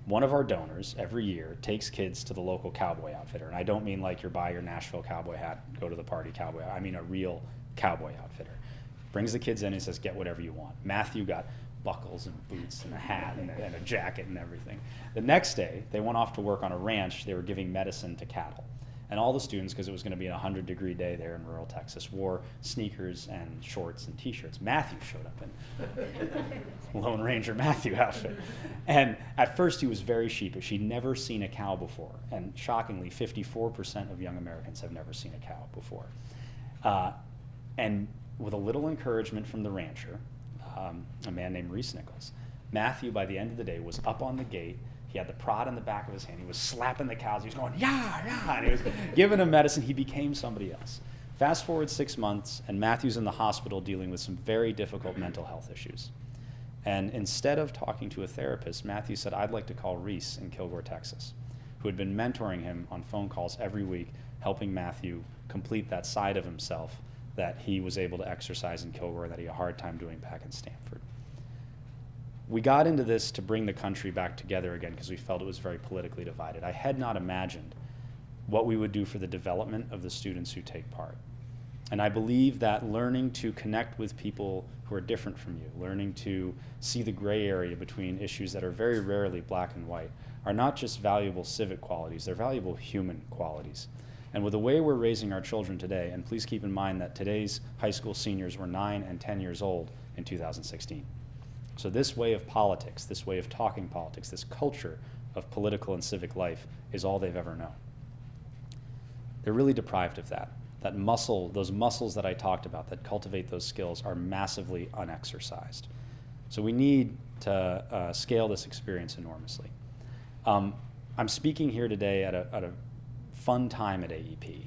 One of our donors every year takes kids to the local cowboy outfitter. And I don't mean like you're buy your Nashville cowboy hat, go to the party cowboy. I mean a real cowboy outfitter. Brings the kids in and says, get whatever you want. Matthew got buckles and boots and a hat and a jacket and everything. The next day, they went off to work on a ranch. They were giving medicine to cattle. And all the students, because it was going to be a 100-degree day there in rural Texas, wore sneakers and shorts and T-shirts. Matthew showed up in Lone Ranger Matthew outfit. And at first he was very sheepish. He'd never seen a cow before. And shockingly, 54% of young Americans have never seen a cow before. And with a little encouragement from the rancher, a man named Reese Nichols, Matthew, by the end of the day, was up on the gate. He had the prod in the back of his hand. He was slapping the cows. He was going, yeah, yeah. And he was giving them medicine. He became somebody else. Fast forward 6 months, and Matthew's in the hospital dealing with some very difficult mental health issues. And instead of talking to a therapist, Matthew said, I'd like to call Reese in Kilgore, Texas, who had been mentoring him on phone calls every week, helping Matthew complete that side of himself that he was able to exercise in Kilgore that he had a hard time doing back in Stanford. We got into this to bring the country back together again because we felt it was very politically divided. I had not imagined what we would do for the development of the students who take part. And I believe that learning to connect with people who are different from you, learning to see the gray area between issues that are very rarely black and white, are not just valuable civic qualities, they're valuable human qualities. And with the way we're raising our children today, and please keep in mind that today's high school seniors were 9 and 10 years old in 2016. So this way of politics, this way of talking politics, this culture of political and civic life is all they've ever known. They're really deprived of that. That muscle, those muscles that I talked about that cultivate those skills are massively unexercised. So we need to scale this experience enormously. I'm speaking here today at a fun time at AEP.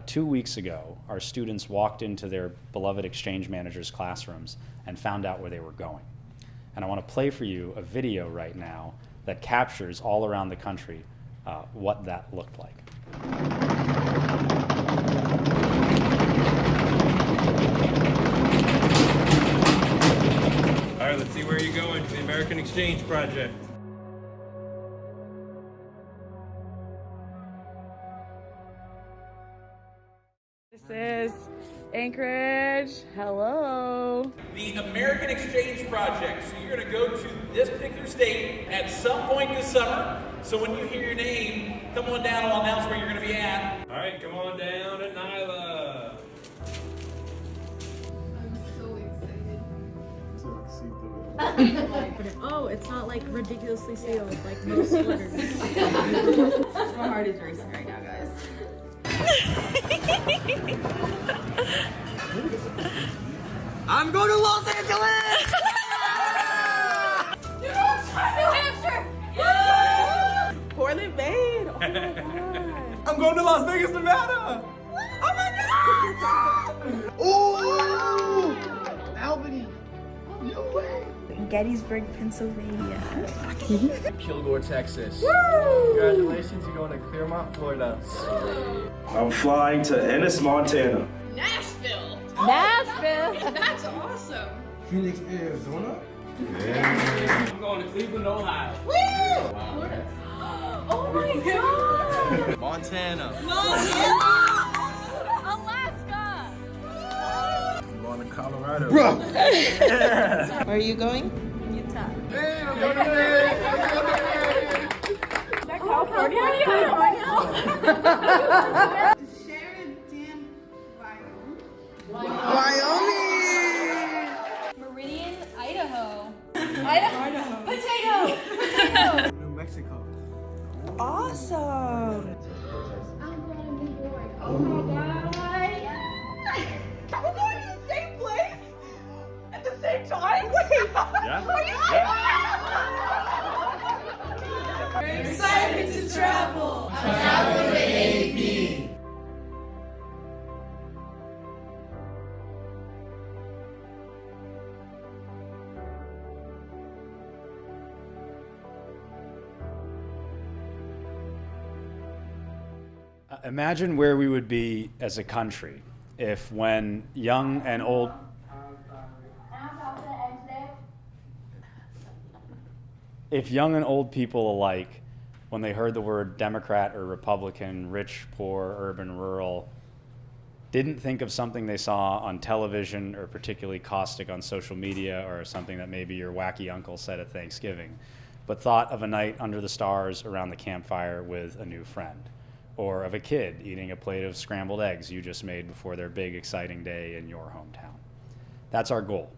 2 weeks ago, our students walked into their beloved exchange managers' classrooms and found out where they were going. And I want to play for you a video right now that captures all around the country what that looked like. All right, let's see where you're going for the American Exchange Project. This is Anchorage. Hello. The American Exchange Project. So you're going to go to this particular state at some point this summer. So when you hear your name, come on down. I'll announce where you're going to be at. All right, come on down to Nyla. I'm so excited. Oh, it's not like ridiculously sealed like most letters. My heart is racing right now, guys. I'm going to Los Angeles! New Hampshire! Yeah! Portland, Maine! Oh my god! I'm going to Las Vegas, Nevada! Oh my god! Oh! Albany! No way! Gettysburg, Pennsylvania. Kilgore, Texas. Woo! Congratulations, you're going to Clearmont, Florida. I'm flying to Ennis, Montana. Nashville! Nashville! That's awesome! Phoenix, Arizona. Yeah. I'm going to Cleveland, Ohio. Woo! Florida. Oh my god! Montana. Alaska! I'm going to Colorado. Bro! Where are you going? Utah. Hey, I'm going to Maine. Is that California? Wyoming! Meridian, Idaho. Idaho. Potato! New Mexico. Awesome! I'm going to New York. Oh my god! We're going to the same place at the same time? Wait! Yeah? Are you Yeah. We're excited to travel! Travel with AEP. Imagine where we would be as a country if when young and old people alike, when they heard the word Democrat or Republican, rich, poor, urban, rural, didn't think of something they saw on television or particularly caustic on social media or something that maybe your wacky uncle said at Thanksgiving, but thought of a night under the stars around the campfire with a new friend, or of a kid eating a plate of scrambled eggs you just made before their big exciting day in your hometown. That's our goal.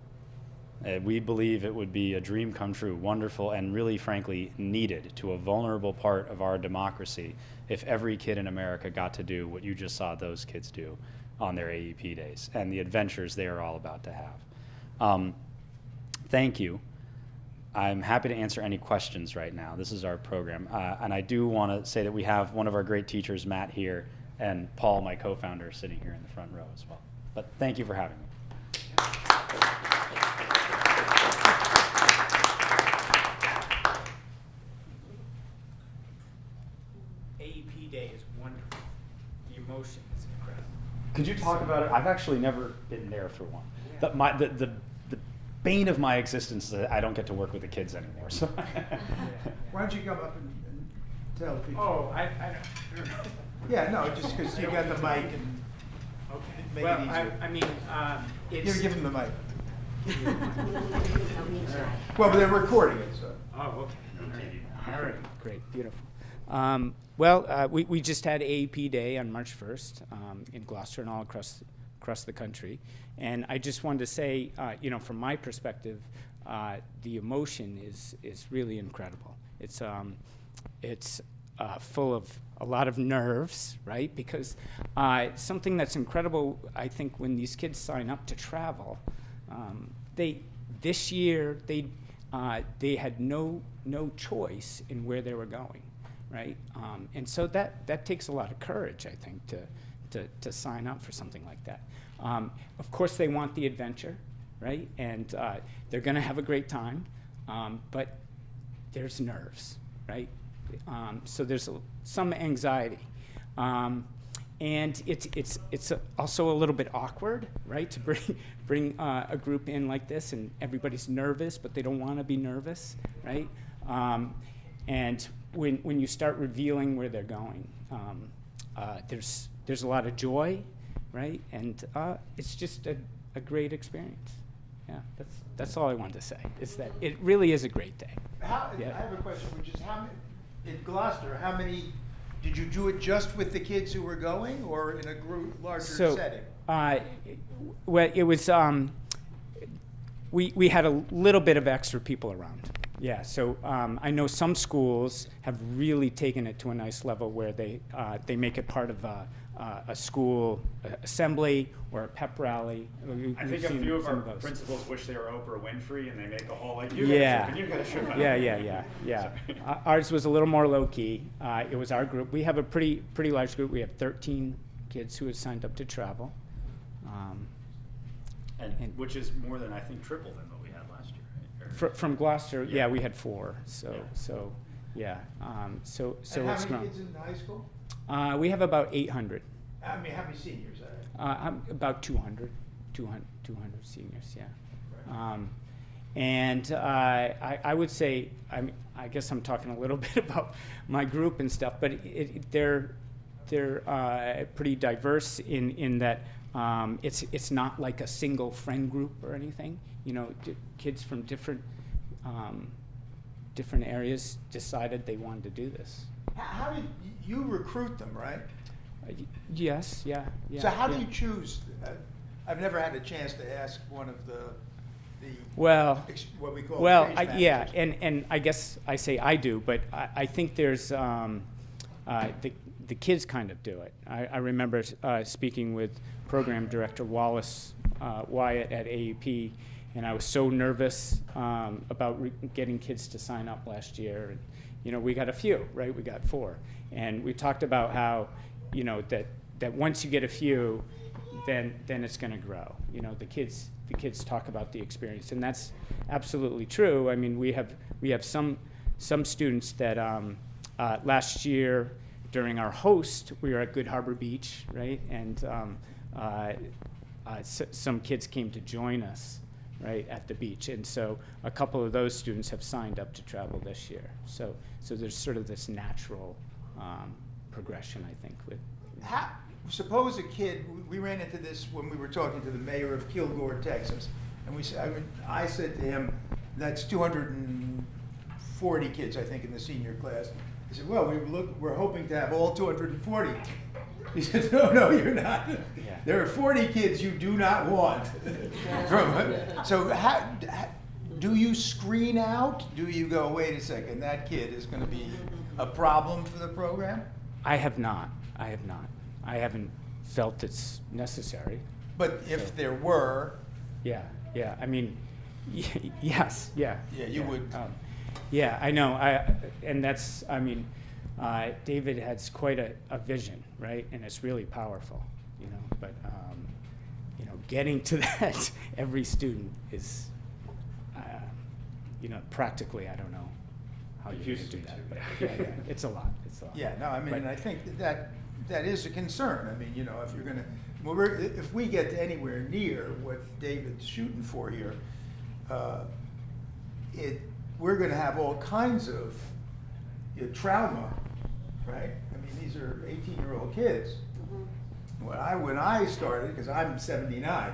We believe it would be a dream come true, wonderful, and really, frankly, needed to a vulnerable part of our democracy if every kid in America got to do what you just saw those kids do on their AEP days and the adventures they are all about to have. Thank you. I'm happy to answer any questions right now. This is our program. And I do want to say that we have one of our great teachers, Matt, here, and Paul, my co-founder, sitting here in the front row as well. But thank you for having me. AEP Day is wonderful. The emotion is incredible. Could you talk about it? I've actually never been there for one. The bane of my existence is that I don't get to work with the kids anymore. So. Why don't you come up and tell people? Oh, I don't. Yeah, no, just because you got the mic and okay. Make well, it easier. I mean, it's. Here, give him the mic. Well, but they're recording it, so. Oh, okay. All right, great, beautiful. We just had AEP Day on March 1st in Gloucester and all across the country. And I just wanted to say, from my perspective, the emotion is really incredible. It's full of a lot of nerves, right? Because something that's incredible, I think, when these kids sign up to travel, this year they had no choice in where they were going, right? And so that takes a lot of courage, I think, to sign up for something like that. Of course, they want the adventure, right? And they're going to have a great time, but there's nerves, right? So there's some anxiety. And it's also a little bit awkward, right, to bring a group in like this, and everybody's nervous, but they don't want to be nervous, right? And when you start revealing where they're going, there's a lot of joy, right? And it's just a great experience. Yeah, that's all I wanted to say. Is that it really is a great day. I have a question, which is in Gloucester, how many? Did you do it just with the kids who were going, or in a larger setting? Well, it was. We had a little bit of extra people around. Yeah, so I know some schools have really taken it to a nice level where they make it part of a school assembly or a pep rally. I think a few of our principals wish they were Oprah Winfrey, and they make a whole like you guys show up. Yeah. Ours was a little more low key. It was our group. We have a pretty large group. We have 13 kids who have signed up to travel. And which is more than I think triple than what we had last year. Right? From Gloucester, yeah, we had 4. So and it's how many grown. kids in high school? We have about 800. I mean, how many seniors are there? About 200 seniors, yeah. And I would say, I guess I'm talking a little bit about my group and stuff, but they're pretty diverse in that it's not like a single friend group or anything. You know, kids from different areas decided they wanted to do this. How did you recruit them, right? Yes, yeah. So how do you choose? I've never had a chance to ask one of the what we call managers. and I guess I say I do, but I think there's the kids kind of do it. I remember speaking with Program Director Wallace Wyatt at AEP, and I was so nervous about getting kids to sign up last year. And, you know, we got a few, right? We got 4. And we talked about how, you know, that once you get a few, then it's going to grow. You know, the kids talk about the experience, and that's absolutely true. I mean, we have some students that last year during our host, we were at Good Harbor Beach, right? And some kids came to join us, right, at the beach. And so a couple of those students have signed up to travel this year. So there's sort of this natural progression, I think. suppose a kid, we ran into this when we were talking to the mayor of Kilgore, Texas, and I said to him, that's 240 kids, I think, in the senior class. He said, well, we're hoping to have all 240. He said, no, you're not. Yeah. There are 40 kids you do not want. So do you screen out? Do you go, wait a second, that kid is going to be a problem for the program? I have not. I haven't felt it's necessary. But if there were? Yeah. I mean, yes, yeah. Yeah, you would. Yeah, I know. David has quite a vision, right? And it's really powerful, But, getting to that, every student is, practically, I don't know how you do that. But yeah, it's a lot. Yeah, no, I mean, and I think that is a concern. I mean, if you're going to, if we get to anywhere near what David's shooting for here, we're going to have all kinds of trauma, right? I mean, these are 18-year-old kids. Mm-hmm. When I started, because I'm 79,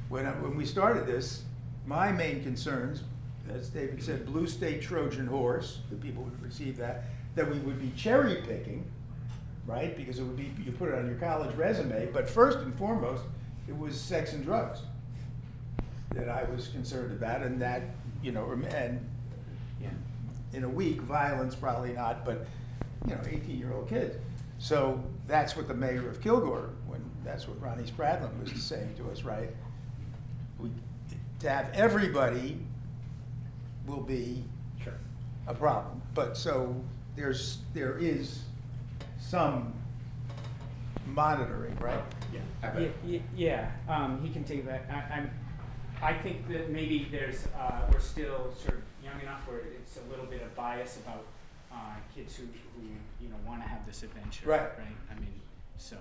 when we started this, my main concerns, as David said, blue state Trojan horse, the people would receive that we would be cherry picking, right? Because it would be, you put it on your college resume, but first and foremost, it was sex and drugs that I was concerned about, and that, and in a week, violence probably not, but 18-year-old kids. So that's what the mayor of Kilgore, that's what Ronnie Spradlin was saying to us, right? To have everybody will be a problem. But so there is some monitoring, right? Yeah. He can take that. I think that maybe we're still sort of young enough where it's a little bit of bias about kids who want to have this adventure. Right. I mean, so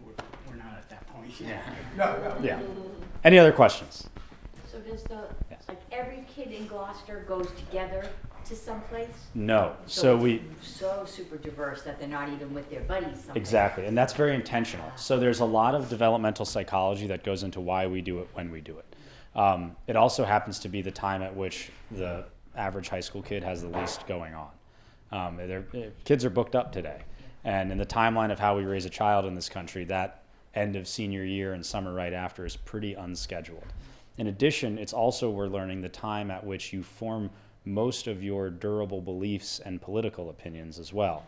we're not at that point. Yeah. No. Yeah. Any other questions? So does every kid in Gloucester goes together to someplace? No. So super diverse that they're not even with their buddies someplace. Exactly, and that's very intentional. So there's a lot of developmental psychology that goes into why we do it when we do it. It also happens to be the time at which the average high school kid has the least going on. Kids are booked up today, and in the timeline of how we raise a child in this country, that end of senior year and summer right after is pretty unscheduled. In addition, it's also, we're learning, the time at which you form most of your durable beliefs and political opinions as well.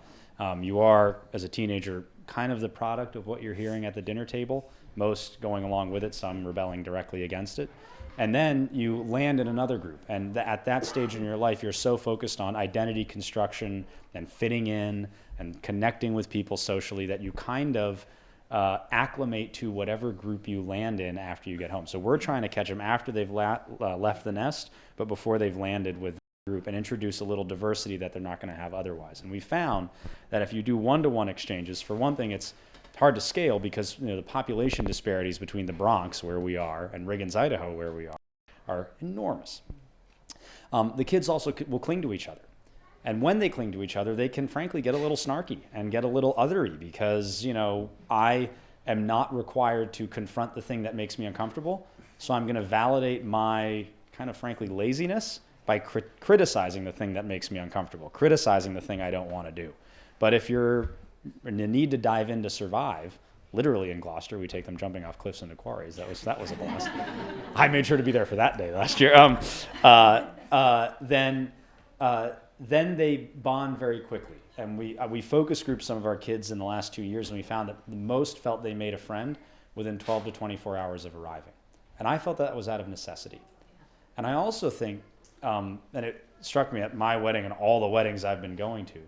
You are, as a teenager, kind of the product of what you're hearing at the dinner table, most going along with it, some rebelling directly against it. And then you land in another group. And at that stage in your life, you're so focused on identity construction and fitting in and connecting with people socially that you kind of acclimate to whatever group you land in after you get home. So we're trying to catch them after they've left the nest, but before they've landed with the group, and introduce a little diversity that they're not going to have otherwise. And we found that if you do one-to-one exchanges, for one thing, it's hard to scale because the population disparities between the Bronx, where we are, and Riggins, Idaho, where we are enormous. The kids also will cling to each other. And when they cling to each other, they can frankly get a little snarky and get a little othery because, I am not required to confront the thing that makes me uncomfortable. So I'm going to validate my kind of frankly laziness by criticizing the thing that makes me uncomfortable, criticizing the thing I don't want to do. But if you're in the need to dive in to survive, literally in Gloucester, we take them jumping off cliffs into quarries. That was a blast. I made sure to be there for that day last year. Then they bond very quickly. And we focus grouped some of our kids in the last 2 years, and we found that the most felt they made a friend within 12 to 24 hours of arriving. And I felt that was out of necessity. And I also think, and it struck me at my wedding and all the weddings I've been going to,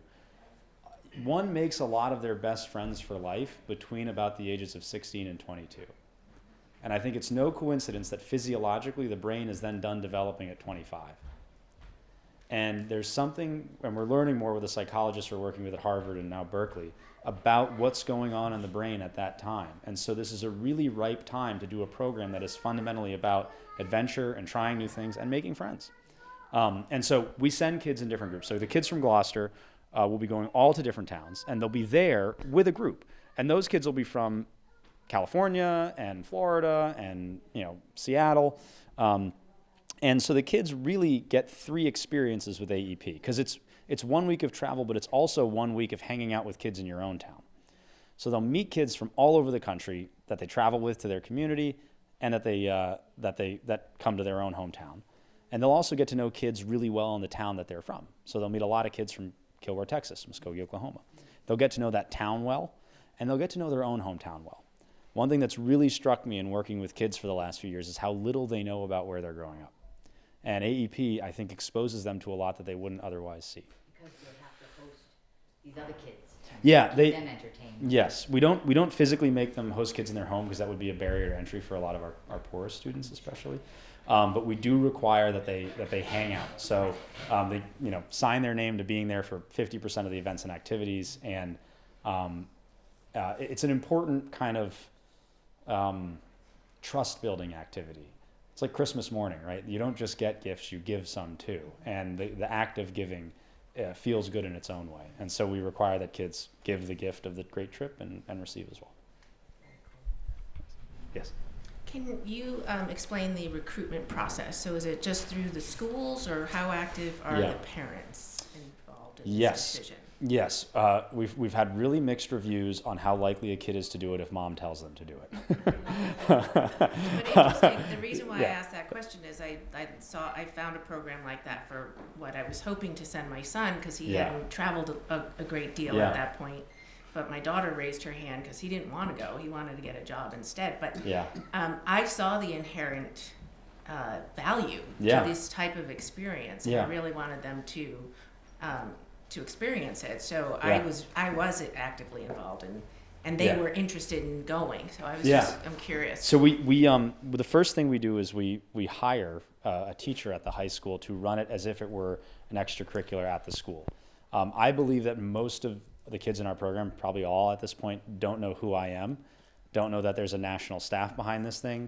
one makes a lot of their best friends for life between about the ages of 16 and 22. And I think it's no coincidence that physiologically the brain is then done developing at 25. And there's something, and we're learning more with the psychologists we're working with at Harvard and now Berkeley, about what's going on in the brain at that time. And so this is a really ripe time to do a program that is fundamentally about adventure and trying new things and making friends. And so we send kids in different groups. So the kids from Gloucester will be going all to different towns, and they'll be there with a group. And those kids will be from California and Florida and Seattle. And so the kids really get 3 experiences with AEP, because it's 1 week of travel, but it's also 1 week of hanging out with kids in your own town. So they'll meet kids from all over the country that they travel with to their community, and that come to their own hometown. And they'll also get to know kids really well in the town that they're from. So they'll meet a lot of kids from Kilgore, Texas, Muskogee, Oklahoma. They'll get to know that town well, and they'll get to know their own hometown well. One thing that's really struck me in working with kids for the last few years is how little they know about where they're growing up. And AEP, I think, exposes them to a lot that they wouldn't otherwise see. Because you'll have to host these other kids. Yeah, keep them entertained. Yes, we don't physically make them host kids in their home, because that would be a barrier to entry for a lot of our poorest students, especially. But we do require that they hang out. So they sign their name to being there for 50% of the events and activities, and it's an important kind of trust building activity. It's like Christmas morning, right? You don't just get gifts, you give some too. And the act of giving feels good in its own way. And so we require that kids give the gift of the great trip and receive as well. Yes? Can you explain the recruitment process? So is it just through the schools, or how active are the parents involved in this decision? Yes, we've had really mixed reviews on how likely a kid is to do it if mom tells them to do it. But interesting. The reason why I asked that question is I found a program like that for what I was hoping to send my son, because he hadn't traveled a great deal at that point. But my daughter raised her hand because he didn't want to go. He wanted to get a job instead. But I saw the inherent value to this type of experience, and I really wanted them to experience it. So I was actively involved, and they were interested in going. So I was I'm curious. So we the first thing we do is we hire a teacher at the high school to run it as if it were an extracurricular at the school. I believe that most of the kids in our program, probably all at this point, don't know who I am, don't know that there's a national staff behind this thing.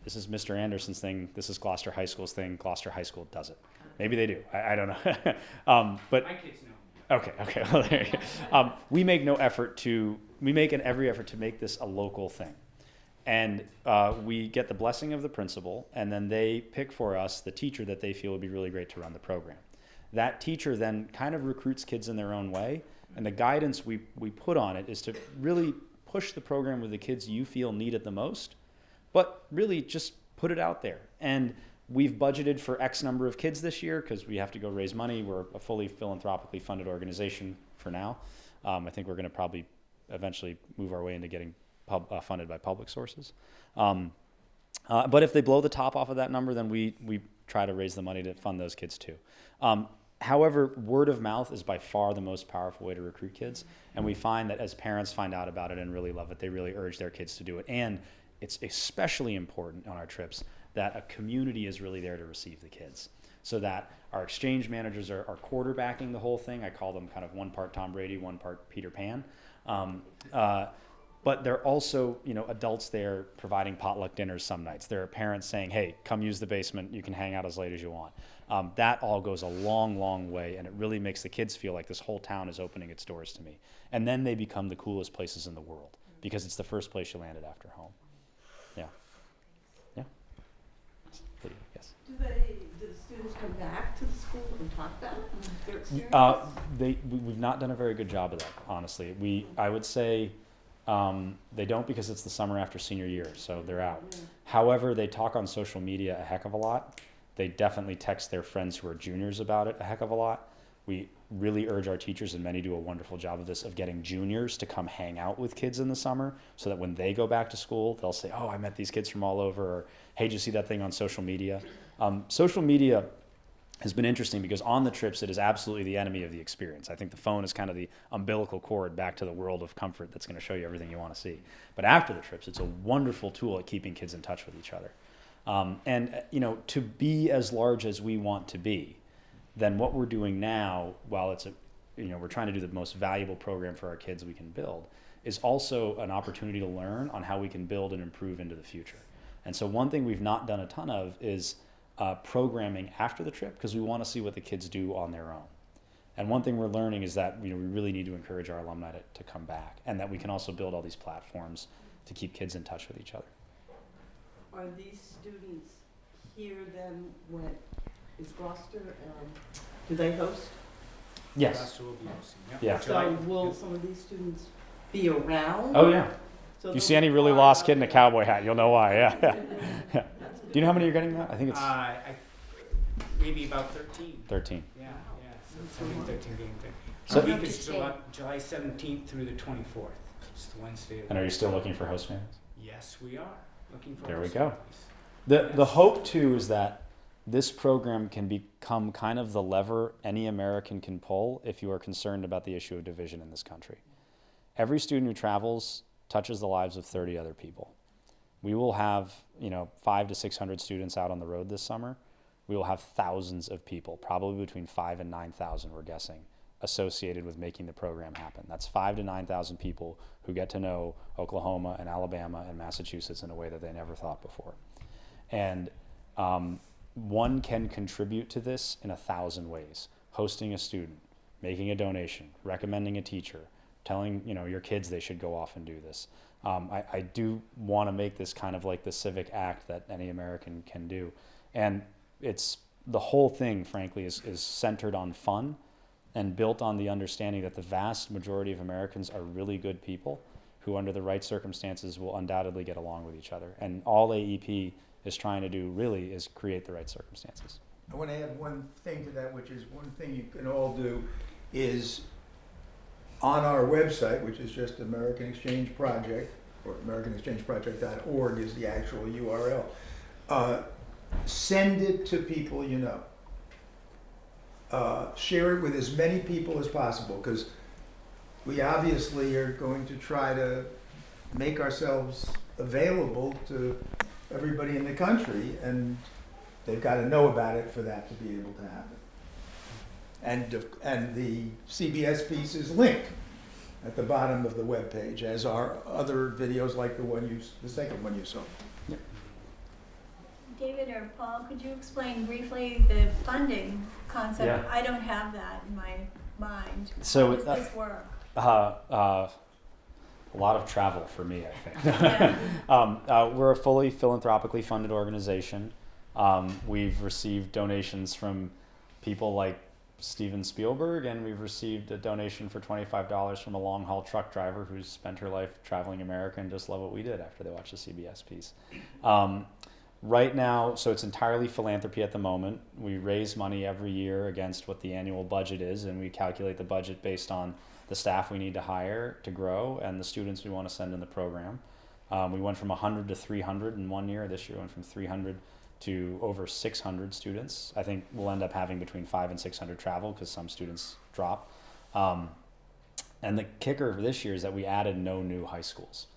This is Mr. Anderson's thing. This is Gloucester High School's thing. Gloucester High School does it. Maybe they do. I don't know. But my kids know. Okay. Well, there you go. We make every effort to make this a local thing. And we get the blessing of the principal, and then they pick for us the teacher that they feel would be really great to run the program. That teacher then kind of recruits kids in their own way, and the guidance we put on it is to really push the program with the kids you feel need it the most, but really just put it out there. And we've budgeted for X number of kids this year because we have to go raise money. We're a fully philanthropically funded organization for now. I think we're going to probably eventually move our way into getting funded by public sources. But if they blow the top off of that number, then we try to raise the money to fund those kids too. However, word of mouth is by far the most powerful way to recruit kids. And we find that as parents find out about it and really love it, they really urge their kids to do it. And it's especially important on our trips that a community is really there to receive the kids. So that our exchange managers are quarterbacking the whole thing. I call them kind of one part Tom Brady, one part Peter Pan. But they're also, adults there providing potluck dinners some nights. There are parents saying, hey, come use the basement. You can hang out as late as you want. That all goes a long, long way, and it really makes the kids feel like this whole town is opening its doors to me. And then they become the coolest places in the world because it's the first place you landed after home. Yeah. Yes. Do the students come back to the school and talk about their experience? We've not done a very good job of that, honestly. I would say they don't, because it's the summer after senior year, so they're out. However, they talk on social media a heck of a lot. They definitely text their friends who are juniors about it a heck of a lot. We really urge our teachers, and many do a wonderful job of this, of getting juniors to come hang out with kids in the summer so that when they go back to school, they'll say, oh, I met these kids from all over, or hey, did you see that thing on social media? Social media has been interesting because on the trips, it is absolutely the enemy of the experience. I think the phone is kind of the umbilical cord back to the world of comfort that's going to show you everything you want to see. But after the trips, it's a wonderful tool at keeping kids in touch with each other. And to be as large as we want to be, then what we're doing now, while it's we're trying to do the most valuable program for our kids we can build, is also an opportunity to learn on how we can build and improve into the future. And so one thing we've not done a ton of is programming after the trip, because we want to see what the kids do on their own. And one thing we're learning is that we really need to encourage our alumni to come back, and that we can also build all these platforms to keep kids in touch with each other. Are these students here then when, is Gloucester, do they host? Yes. Gloucester will be hosting, Yeah. So will some of these students be around? Oh yeah. So If you see any really lost kid in a cowboy hat, you'll know why. Yeah. Yeah. Do you know how many you're getting, Matt? I think it's maybe about 13. 13. Yeah, so 13 being there. So- The week is July 17th through the 24th. It's the Wednesday. And are you still looking for host families? Yes, we are looking for There we host go. families. The hope too is that this program can become kind of the lever any American can pull if you are concerned about the issue of division in this country. Every student who travels touches the lives of 30 other people. We will have, 500 to 600 students out on the road this summer. We will have thousands of people, probably between 5,000 and 9,000, we're guessing, associated with making the program happen. That's 5,000 to 9,000 people who get to know Oklahoma and Alabama and Massachusetts in a way that they never thought before. And one can contribute to this in 1,000 ways. Hosting a student, making a donation, recommending a teacher, telling your kids they should go off and do this. I do want to make this kind of like the civic act that any American can do. And it's the whole thing, frankly, is centered on fun and built on the understanding that the vast majority of Americans are really good people who under the right circumstances will undoubtedly get along with each other. And all AEP is trying to do really is create the right circumstances. I want to add one thing to that, which is one thing you can all do is on our website, which is just American Exchange Project, or AmericanExchangeProject.org is the actual URL. Send it to people you know. Share it with as many people as possible, because we obviously are going to try to make ourselves available to everybody in the country, and they've got to know about it for that to be able to happen. And the CBS piece is linked at the bottom of the webpage, as are other videos like the second one you saw. Yep. David or Paul, could you explain briefly the funding concept? Yeah. I don't have that in my mind. So how does this work? A lot of travel for me, I think. We're a fully philanthropically funded organization. We've received donations from people like Steven Spielberg, and we've received a donation for $25 from a long-haul truck driver who's spent her life traveling America and just loved what we did after they watched the CBS piece. Right now, so it's entirely philanthropy at the moment. We raise money every year against what the annual budget is, and we calculate the budget based on the staff we need to hire to grow and the students we want to send in the program. We went from 100 to 300 in 1 year. This year we went from 300 to over 600 students. I think we'll end up having between 500 and 600 travel because some students drop. And the kicker for this year is that we added no new high schools.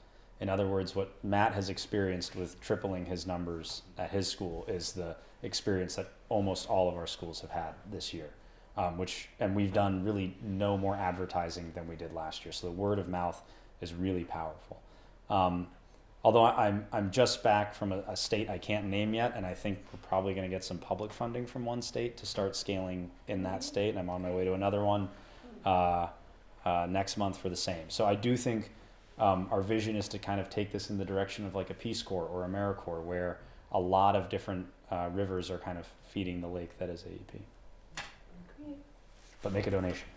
In other words, what Matt has experienced with tripling his numbers at his school is the experience that almost all of our schools have had this year. And we've done really no more advertising than we did last year. So the word of mouth is really powerful. Although I'm just back from a state I can't name yet, and I think we're probably going to get some public funding from one state to start scaling in that state, and I'm on my way to another one next month for the same. So I do think our vision is to kind of take this in the direction of like a Peace Corps or AmeriCorps, where a lot of different rivers are kind of feeding the lake that is AEP. But make a donation.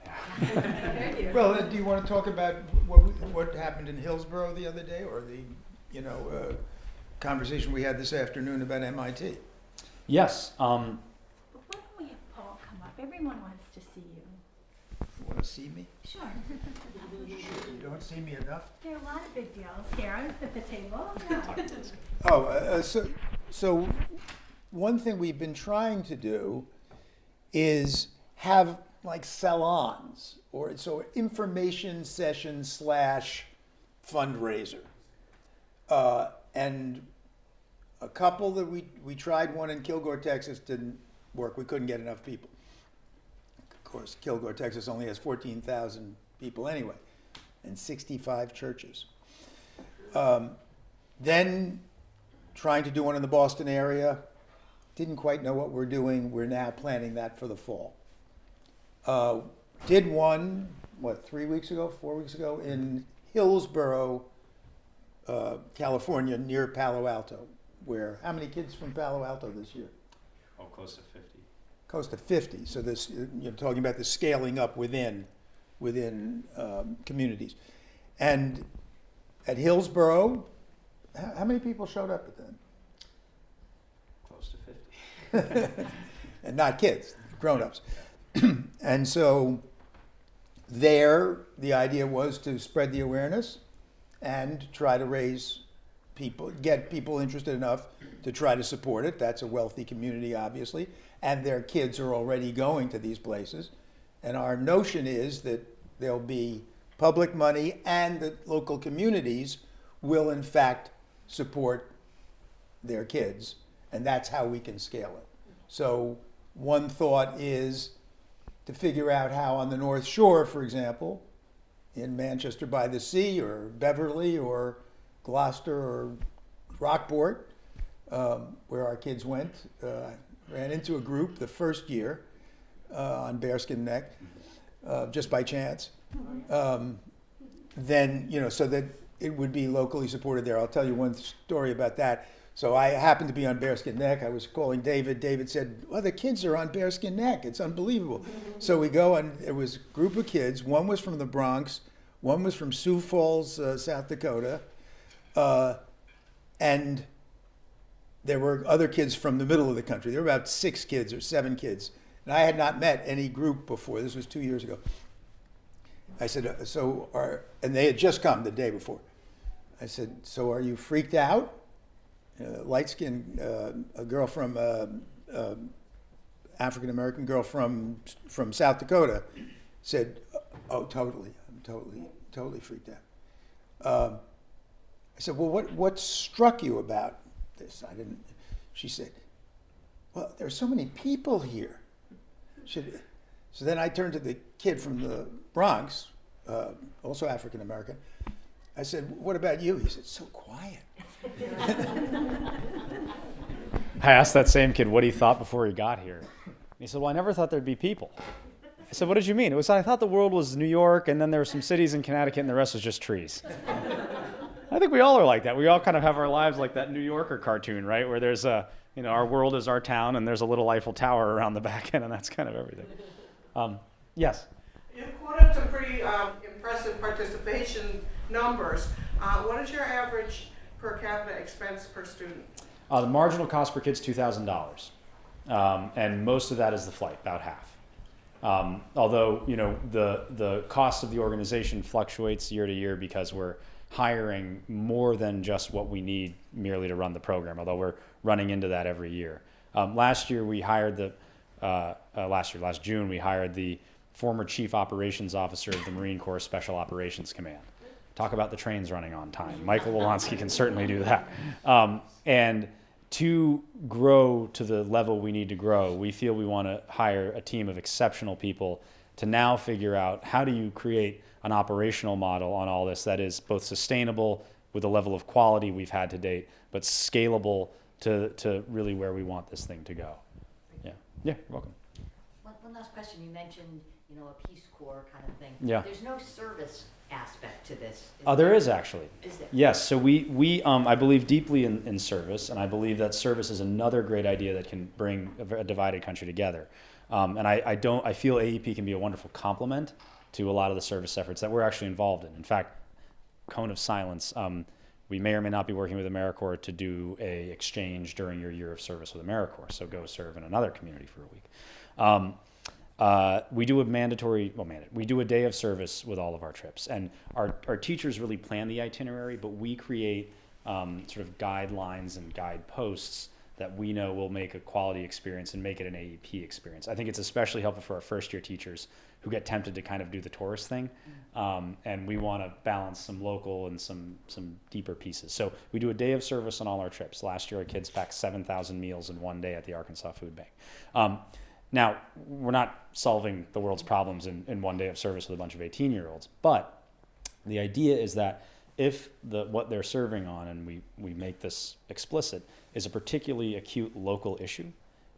Yeah. Well, do you want to talk about what happened in Hillsborough the other day, or the conversation we had this afternoon about MIT? Yes. Why don't we have Paul come up? Everyone wants to see you. You want to see me? Sure. You don't see me enough? There are a lot of big deals here at the table. So one thing we've been trying to do is have like salons, or so information session / fundraiser. And a couple that we tried, one in Kilgore, Texas, didn't work. We couldn't get enough people. Of course, Kilgore, Texas only has 14,000 people anyway, and 65 churches. Then trying to do one in the Boston area, didn't quite know what we're doing. We're now planning that for the fall. Did one, 4 weeks ago, in Hillsborough, California, near Palo Alto, where, how many kids from Palo Alto this year? Oh, close to 50. Close to 50. So this, you're talking about the scaling up within communities. And at Hillsborough, how many people showed up at that? Close to 50. And not kids, grown-ups. And so there, the idea was to spread the awareness and try to raise people, get people interested enough to try to support it. That's a wealthy community, obviously, and their kids are already going to these places. And our notion is that there'll be public money and that local communities will, in fact, support their kids, and that's how we can scale it. So one thought is to figure out how on the North Shore, for example, in Manchester by the Sea or Beverly or Gloucester or Rockport, where our kids went, ran into a group the first year on Bearskin Neck, just by chance. Then, you know, so that it would be locally supported there. I'll tell you one story about that. So I happened to be on Bearskin Neck. I was calling David. David said, well, the kids are on Bearskin Neck. It's unbelievable. So we go, and it was a group of kids. One was from the Bronx. One was from Sioux Falls, South Dakota. And there were other kids from the middle of the country. There were about 6 kids or 7 kids. And I had not met any group before. This was 2 years ago. I said, and they had just come the day before. I said, so are you freaked out? Light-skinned, a girl from, African-American girl from South Dakota said, oh, totally. I'm totally freaked out. I said, well, what struck you about this? She said, well, there's so many people here. So then I turned to the kid from the Bronx, also African-American. I said, what about you? He said, so quiet. I asked that same kid what he thought before he got here. He said, well, I never thought there'd be people. I said, what did you mean? I thought the world was New York, and then there were some cities in Connecticut, and the rest was just trees. I think we all are like that. We all kind of have our lives like that New Yorker cartoon, right? Where there's our world is our town, and there's a little Eiffel Tower around the back end, and that's kind of everything. Yes? You quoted some pretty impressive participation numbers. What is your average per capita expense per student? The marginal cost per kid is $2,000, and most of that is the flight, about half. Although the cost of the organization fluctuates year to year because we're hiring more than just what we need merely to run the program. Although we're running into that every year. Last June we hired the former Chief Operations Officer of the Marine Corps Special Operations Command. Talk about the trains running on time. Michael Wolonsky can certainly do that. And to grow to the level we need to grow, we feel we want to hire a team of exceptional people to now figure out how do you create an operational model on all this that is both sustainable with the level of quality we've had to date, but scalable to really where we want this thing to go. Yeah, you're welcome. One last question. You mentioned, a Peace Corps kind of thing. Yeah. There's no service aspect to this. There is actually. Is there? Yes. So we I believe deeply in service, and I believe that service is another great idea that can bring a divided country together. And I feel AEP can be a wonderful complement to a lot of the service efforts that we're actually involved in. In fact, cone of silence. We may or may not be working with AmeriCorps to do a exchange during your year of service with AmeriCorps. So go serve in another community for a week. We do we do a day of service with all of our trips, and our teachers really plan the itinerary, but we create sort of guidelines and guideposts that we know will make a quality experience and make it an AEP experience. I think it's especially helpful for our first year teachers who get tempted to kind of do the tourist thing, and we want to balance some local and some deeper pieces. So we do a day of service on all our trips. Last year our kids packed 7,000 meals in one day at the Arkansas Food Bank. Now, we're not solving the world's problems in one day of service with a bunch of 18-year-olds, but the idea is that if what they're serving on, and we make this explicit, is a particularly acute local issue,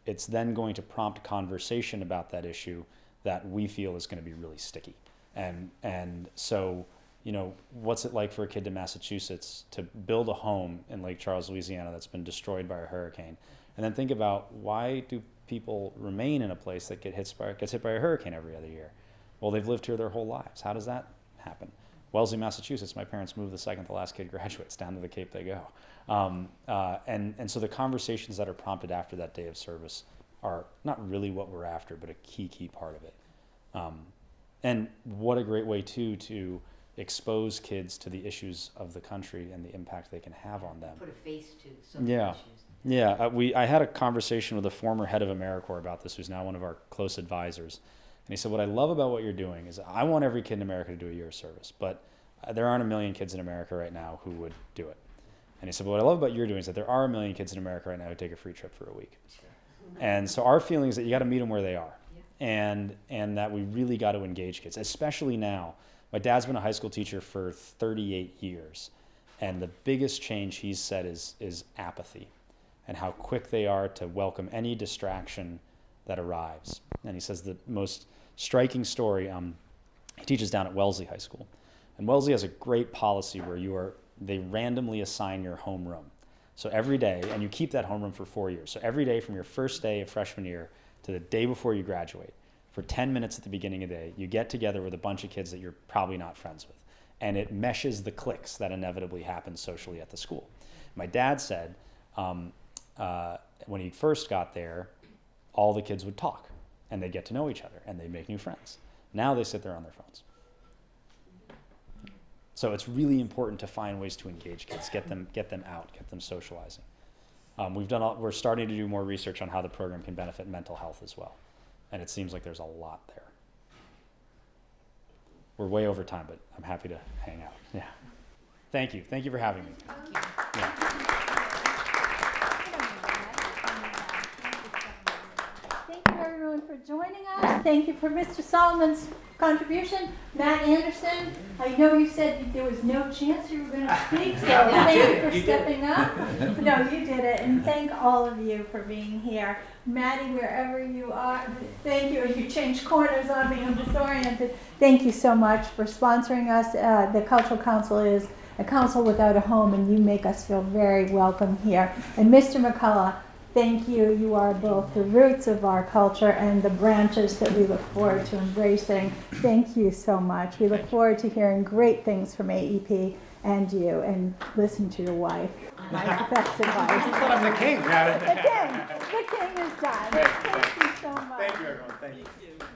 it's then going to prompt conversation about that issue that we feel is going to be really sticky. And so, you know, what's it like for a kid in Massachusetts to build a home in Lake Charles, Louisiana that's been destroyed by a hurricane? And then think about, why do people remain in a place that gets hit by a hurricane every other year? Well, they've lived here their whole lives. How does that happen? Wellesley, Massachusetts, my parents moved the second the last kid graduates. Down to the Cape they go. And so the conversations that are prompted after that day of service are not really what we're after, but a key part of it. And what a great way, too, to expose kids to the issues of the country and the impact they can have on them. Put a face to some of the Yeah. issues. Yeah, I had a conversation with a former head of AmeriCorps about this, who's now one of our close advisors. And he said, what I love about what you're doing is I want every kid in America to do a year of service, but there aren't 1 million kids in America right now who would do it. And he said, what I love about your doing is that there are 1 million kids in America right now who take a free trip for a week. And so our feeling is that you got to meet them where they are. And that we really got to engage kids, especially now. My dad's been a high school teacher for 38 years. And the biggest change he's said is apathy, and how quick they are to welcome any distraction that arrives. And he says the most striking story, he teaches down at Wellesley High School. And Wellesley has a great policy where they randomly assign your homeroom. So every day, and you keep that homeroom for 4 years. So every day from your first day of freshman year to the day before you graduate, for 10 minutes at the beginning of the day, you get together with a bunch of kids that you're probably not friends with. And it meshes the cliques that inevitably happen socially at the school. My dad said, when he first got there, all the kids would talk and they'd get to know each other and they'd make new friends. Now they sit there on their phones. So it's really important to find ways to engage kids, get them out, get them socializing. We're starting to do more research on how the program can benefit mental health as well. And it seems like there's a lot there. We're way over time, but I'm happy to hang out. Yeah. Thank you. Thank you for having me. Yeah. Thank you everyone for joining us. Thank you for Mr. Solomon's contribution. Matt Anderson, I know you said there was no chance you were going to speak, so thank you for stepping up. No, you did it, and thank all of you for being here. Maddie, wherever you are, thank you. You changed corners on me, I'm disoriented. Thank you so much for sponsoring us. The Cultural Council is a council without a home, and you make us feel very welcome here. And Mr. McCullough, thank you. You are both the roots of our culture and the branches that we look forward to embracing. Thank you so much. We look forward to hearing great things from AEP and you, and listen to your wife. My best advice. I'm the king. The king is done. Thank you so much. Thank you, everyone. Thank you.